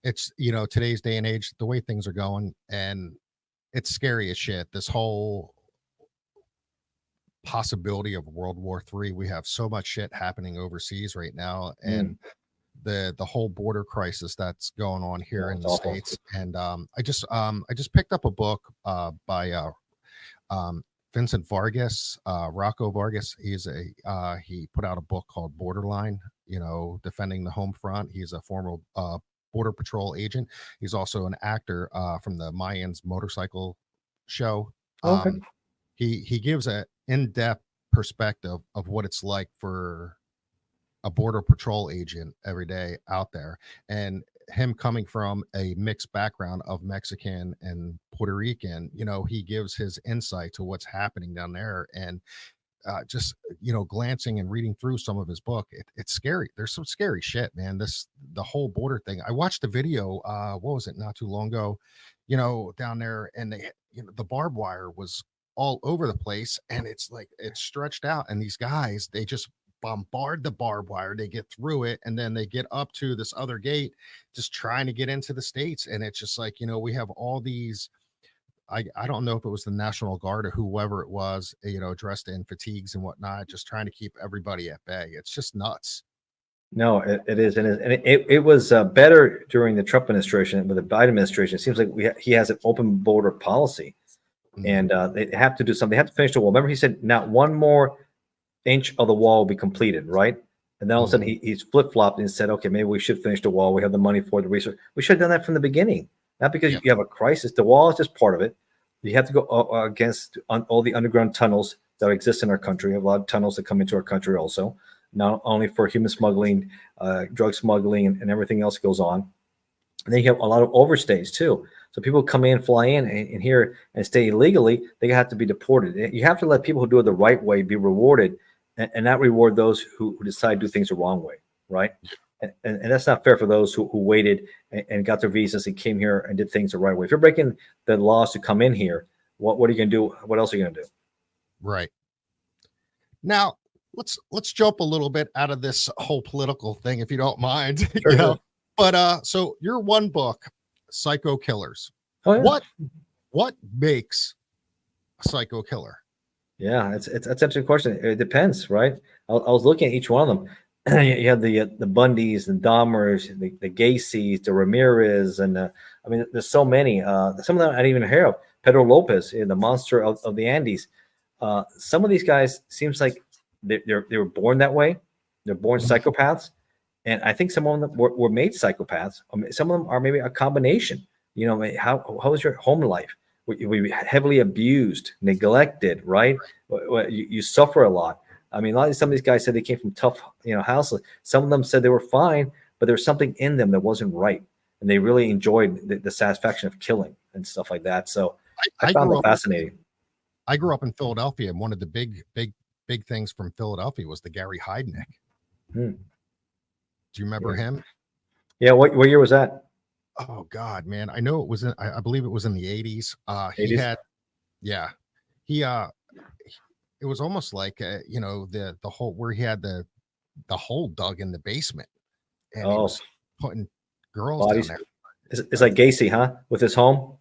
it's today's day and age, the way things are going, and it's scary as shit. This whole possibility of World War III. We have so much shit happening overseas right now, and the whole border crisis that's going on here in the States. And I just picked up a book by Vincent Vargas, Rocco Vargas. He put out a book called Borderline, defending the home front. He's a former Border Patrol agent. He's also an actor from the Mayans motorcycle show. He gives an in-depth perspective of what it's like for a Border Patrol agent every day out there, and him coming from a mixed background of Mexican and Puerto Rican, he gives his insight to what's happening down there. And just glancing and reading through some of his book, it's scary. There's some scary shit, man. The whole border thing. I watched a video, what was it, not too long ago, down there, and the barbed wire was all over the place, and it's like it's stretched out, and these guys, they just bombard the barbed wire, they get through it, and then they get up to this other gate just trying to get into the States. And it's just like, we have all these, I don't know if it was the National Guard or whoever it was, dressed in fatigues and whatnot, just trying to keep everybody at bay. It's just nuts. No, it is. And it was better during the Trump administration. With the Biden administration, it seems like he has an open border policy, and they have to do something. They have to finish the wall. Remember, he said not one more inch of the wall will be completed, right? And then all of a sudden he's flip-flopped and said, okay, maybe we should finish the wall. We have the money for the research. We should have done that from the beginning, not because you have a crisis. The wall is just part of it. You have to go against all the underground tunnels that exist in our country. We have a lot of tunnels that come into our country also, not only for human smuggling, drug smuggling, and everything else goes on. And then you have a lot of overstays too. So people come in, fly in, and here and stay illegally, they have to be deported. You have to let people who do it the right way be rewarded, and not reward those who decide to do things the wrong way, right? And that's not fair for those who waited and got their visas and came here and did things the right way. If you're breaking the laws to come in here, what are you going to do? What else are you going to do? Right. Now, let's jump a little bit out of this whole political thing, if you don't mind. Sure. But so your one book, Psycho Killers. Oh, yeah. What makes a psycho killer? Yeah, it's actually a question. It depends, right? I was looking at each one of them. You have the Bundys and Dahmers, the Gacy's, the Ramirez, and I mean, there's so many. Some of them I didn't even hear of. Pedro Lopez, the monster of the Andes. Some of these guys seems like they were born that way. They're born psychopaths, and I think some of them were made psychopaths. I mean, some of them are maybe a combination. How was your home life? We heavily abused, neglected, right? You suffer a lot. I mean, some of these guys said they came from tough, houses. Some of them said they were fine, but there's something in them that wasn't right, and they really enjoyed the satisfaction of killing and stuff like that. So I found it fascinating. I grew up in Philadelphia, and one of the big things from Philadelphia was the Gary Heidnik. Hmm. Do you remember him? Yeah. What year was that? Oh God, man. I know it was I believe it was in the 80s. He 80s? had, yeah, he, it was almost like, the whole, where he had the hole dug in the basement, and he Oh, was putting girls down bodies. there. It's like Gacy, huh? With his home.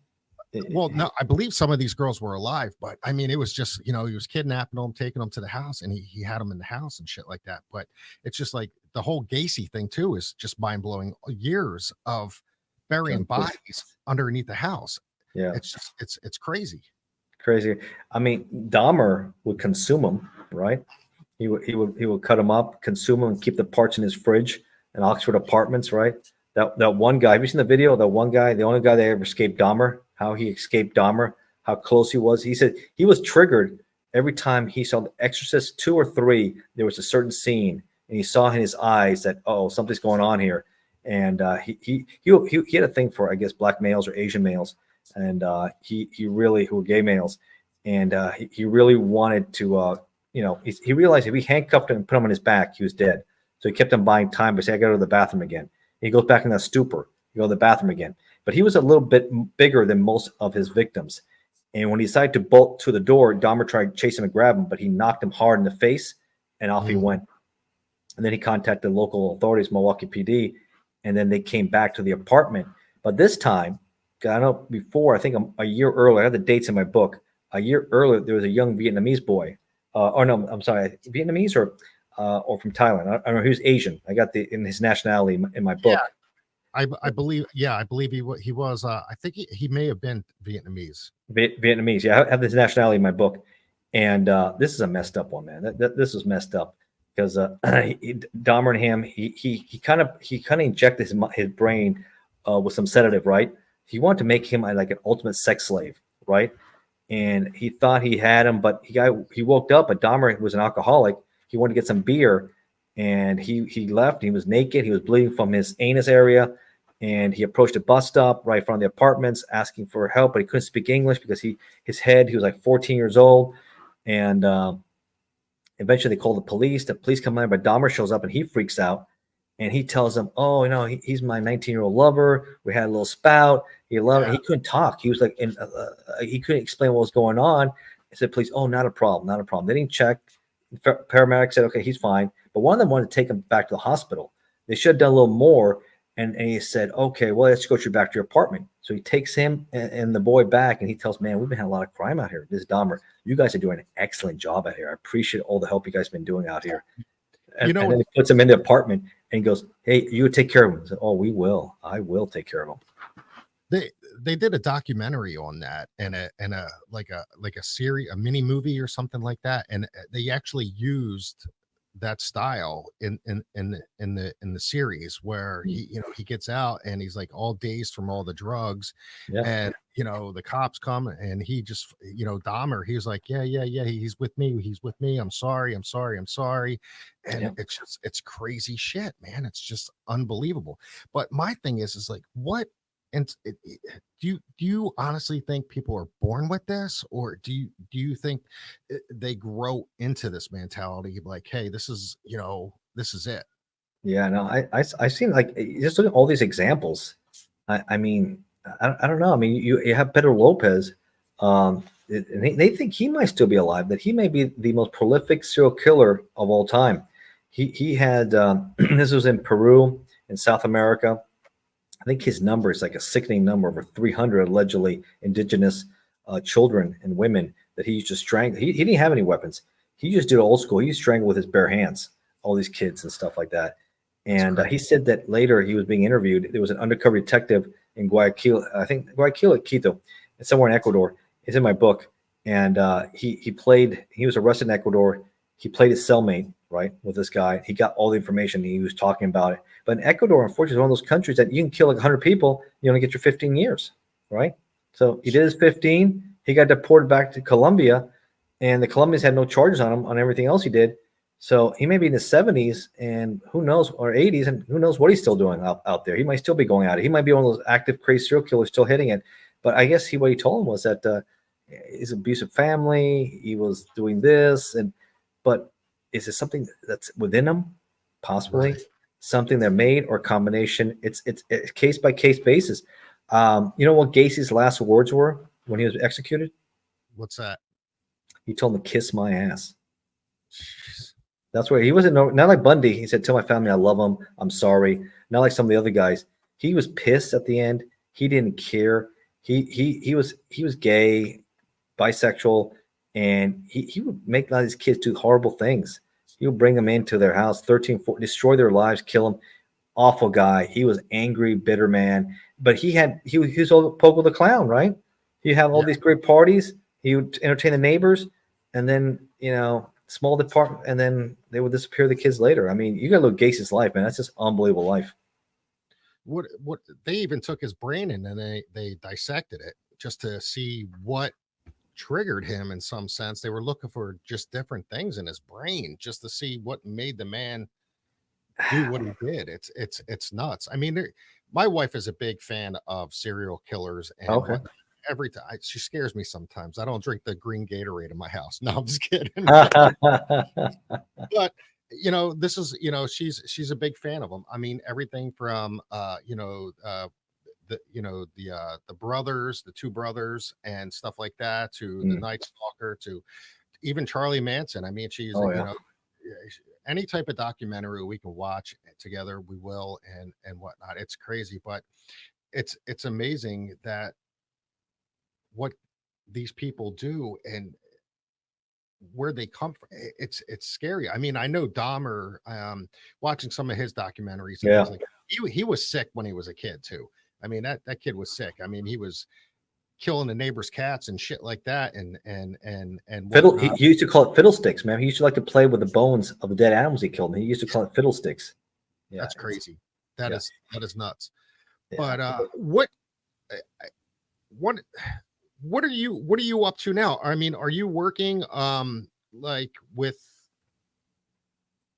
Well, no, I believe some of these girls were alive, but I mean, it was just, he was kidnapping them, taking them to the house, and he had them in the house and shit like that. But it's just like the whole Gacy thing too is just mind blowing. Years of burying bodies underneath the house. Yeah, It's just, it's crazy. Crazy. I mean, Dahmer would consume them, right? He would cut them up, consume them, and keep the parts in his fridge in Oxford Apartments, right? That one guy. Have you seen the video? That one guy, the only guy that ever escaped Dahmer. How he escaped Dahmer, how close he was. He said he was triggered every time he saw The Exorcist 2 or 3. There was a certain scene, and he saw in his eyes that, oh, something's going on here. And he had a thing for, I guess, black males or Asian males, and he really, who were gay males, and he really wanted to, he realized if he handcuffed him and put him on his back, he was dead. So he kept him buying time, but say, I got to go to the bathroom again. He goes back in that stupor. He go to the bathroom again. But he was a little bit bigger than most of his victims. And when he decided to bolt to the door, Dahmer tried to chase him and grab him, but he knocked him hard in the face, and off he went. And then he contacted local authorities, Milwaukee PD, and then they came back to the apartment. But this time, I know before, I think a year earlier, I have the dates in my book. A year earlier, there was a young Vietnamese boy. I'm sorry, Vietnamese or from Thailand. I don't know. He was Asian. I got in his nationality in my book. Yeah. I believe he was. I think he may have been Vietnamese. Vietnamese. Yeah, I have this nationality in my book, and this is a messed up one, man. This was messed up because Dahmer and him, he kind of injected his brain with some sedative, right? He wanted to make him like an ultimate sex slave, right? And he thought he had him, but he woke up. But Dahmer was an alcoholic. He wanted to get some beer, and he left. He was naked. He was bleeding from his anus area. And he approached a bus stop right in front of the apartments asking for help, but he couldn't speak English because he was like 14 years old. And eventually they called the police. The police come in, but Dahmer shows up and he freaks out. And he tells them, oh, he's my 19-year-old lover. We had a little spout. He loved it. He couldn't talk. He was like, he couldn't explain what was going on. I said, please, oh, not a problem, not a problem. They didn't check. Paramedics said, okay, he's fine. But one of them wanted to take him back to the hospital. They should have done a little more. And he said, okay, well, let's go back to your apartment. So he takes him and the boy back, and he tells, man, we've been having a lot of crime out here. This is Dahmer. You guys are doing an excellent job out here. I appreciate all the help you guys have been doing out here. And then he puts him in the apartment and he goes, hey, you take care of him. I said, oh, we will. I will take care of him. They did a documentary on that and a series, a mini movie or something like that. And they actually used that style in the series where he gets out and he's like all dazed from all the drugs, and the cops come and he just Dahmer, he was like yeah he's with me, I'm sorry, and it's crazy shit, man. It's just unbelievable. But my thing is like, what, and do you honestly think people are born with this, or do you think they grow into this mentality like, hey, this is it? Yeah, no, I seen, like, just look at all these examples. I mean, I don't know. I mean, you have Pedro Lopez, and they think he might still be alive, that he may be the most prolific serial killer of all time. He had this was in Peru, in South America. I think his number is like a sickening number, over 300 allegedly indigenous children and women that he used to strangle. He didn't have any weapons. He just did old school. He strangled with his bare hands all these kids and stuff like that. And he said that later he was being interviewed. There was an undercover detective in Guayaquil, I think Guayaquil or Quito, somewhere in Ecuador. It's in my book. And he was arrested in Ecuador. He played his cellmate, right, with this guy. He got all the information. He was talking about it. But in Ecuador, unfortunately, is one of those countries that you can kill like 100 people, you only get your 15 years, right? So he did his 15. He got deported back to Colombia, and the Colombians had no charges on him on everything else he did. So he may be in his 70s and who knows, or 80s, and who knows what he's still doing out there. He might still be going at it. He might be one of those active, crazy serial killers still hitting it. But I guess what he told him was that his abusive family, he was doing this, but is it something that's within him? Possibly. Right. Something they're made or combination. It's case by case basis. You know what Gacy's last words were when he was executed? What's that? He told him to kiss my ass. Jeez. That's where he wasn't not like Bundy. He said, "Tell my family I love them. I'm sorry." Not like some of the other guys. He was pissed at the end. He didn't care. He was gay, bisexual, and he would make a lot of these kids do horrible things. He would bring them into their house, 13, 14, destroy their lives, kill them. Awful guy. He was angry, bitter man. But he was all Pogo the Clown, right? He have all these great parties. He would entertain the neighbors, and then small department, and then they would disappear the kids later. I mean, you got to look at Gacy's life, man. That's just unbelievable life. What they even took his brain and then they dissected it just to see what triggered him in some sense. They were looking for just different things in his brain just to see what made the man do what he did. It's nuts. I mean, my wife is a big fan of serial killers and Okay. every time she scares me sometimes. I don't drink the green Gatorade in my house. No, I'm just kidding. But this is she's a big fan of them. I mean, everything from the brothers, the two brothers, and stuff like that, to the Night Stalker, to even Charlie Manson. I mean, she's any type of documentary we can watch together, we will, and whatnot. It's crazy, but it's amazing that what these people do and where they come from. It's scary. I mean, I know Dahmer, watching some of his documentaries and things like that, he was sick when he was a kid too. I mean, that kid was sick. I mean, he was killing the neighbor's cats and shit like that. And Fiddle. He used to call it fiddlesticks, man. He used to like to play with the bones of the dead animals he killed. He used to call it fiddlesticks. Yeah, that's crazy. That is nuts. Yeah. But what are you up to now? I mean, are you working like with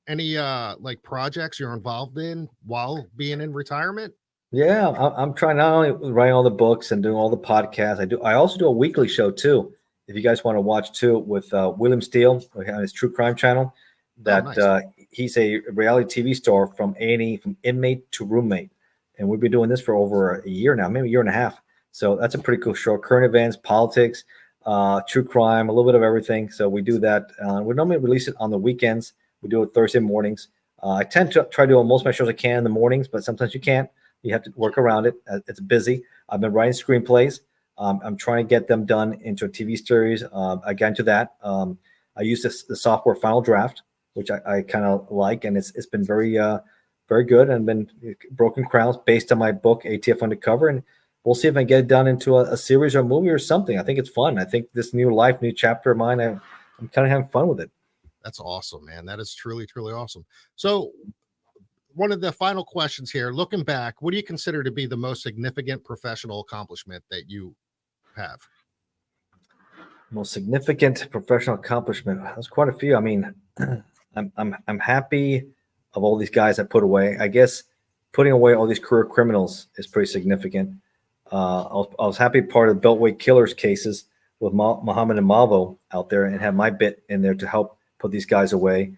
any like projects you're involved in while being in retirement? Yeah, I'm trying not only writing all the books and doing all the podcasts. I also do a weekly show too. If you guys want to watch too, with William Steele on his true crime channel, that nice. He's a reality TV star from A&E, from inmate to roommate, and we've been doing this for over a year now, maybe a year and a half. So that's a pretty cool show. Current events, politics, true crime, a little bit of everything. So we do that. We normally release it on the weekends. We do it Thursday mornings. I tend to try to do most of my shows I can in the mornings, but sometimes you can't. You have to work around it. It's busy. I've been writing screenplays. I'm trying to get them done into a TV series. I got into that. I use the software Final Draft, which I kind of like, and it's been very good, and been broken crowns based on my book ATF Undercover, and we'll see if I can get it done into a series or a movie or something. I think it's fun. I think this new life, new chapter of mine, I'm kind of having fun with it. That's awesome, man. That is truly, truly awesome. So one of the final questions here, looking back, what do you consider to be the most significant professional accomplishment that you have? Most significant professional accomplishment. There's quite a few. I mean, I'm happy of all these guys I put away. I guess putting away all these career criminals is pretty significant. I was happy part of the Beltway Killers cases with Muhammad and Malvo out there, and have my bit in there to help put these guys away.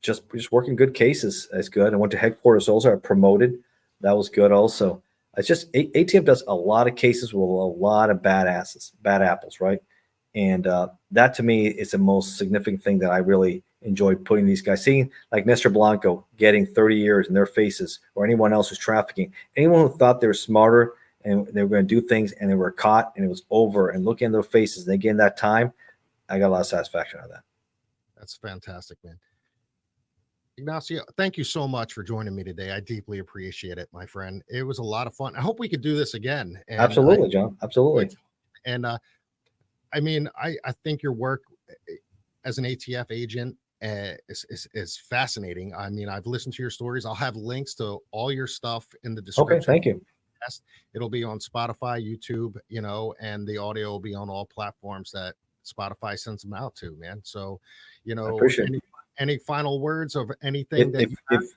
Just working good cases is good. I went to headquarters also. I promoted. That was good also. It's just ATF does a lot of cases with a lot of bad apples, right? And that to me is the most significant thing that I really enjoy putting these guys. Seeing like Nestor Blanco getting 30 years in their faces, or anyone else who's trafficking. Anyone who thought they were smarter and they were going to do things and they were caught and it was over, and looking at their faces and they gained that time, I got a lot of satisfaction out of that. That's fantastic, man. Ignacio, thank you so much for joining me today. I deeply appreciate it, my friend. It was a lot of fun. I hope we could do this again. And absolutely, John. Absolutely. And I mean, I think your work as an ATF agent is fascinating. I mean, I've listened to your stories. I'll have links to all your stuff in the description. Okay, thank you. It'll be on Spotify, YouTube, and the audio will be on all platforms that Spotify sends them out to, man. So, You I know, appreciate it. any final words of anything that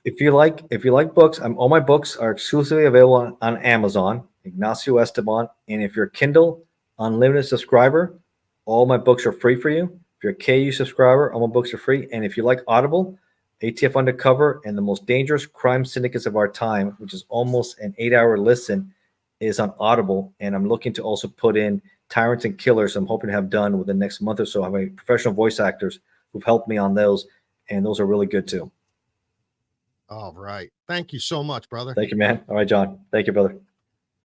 If you like books, all my books are exclusively available on Amazon, Ignacio Esteban. And if you're a Kindle Unlimited subscriber, all my books are free for you. If you're a KU subscriber, all my books are free. And if you like Audible, ATF Undercover and the Most Dangerous Crime Syndicates of Our Time, which is almost an 8-hour listen, is on Audible. And I'm looking to also put in Tyrants and Killers. I'm hoping to have done within the next month or so. I have professional voice actors who've helped me on those, and those are really good too. All right. Thank you so much, brother. Thank you, man. All right, John. Thank you, brother.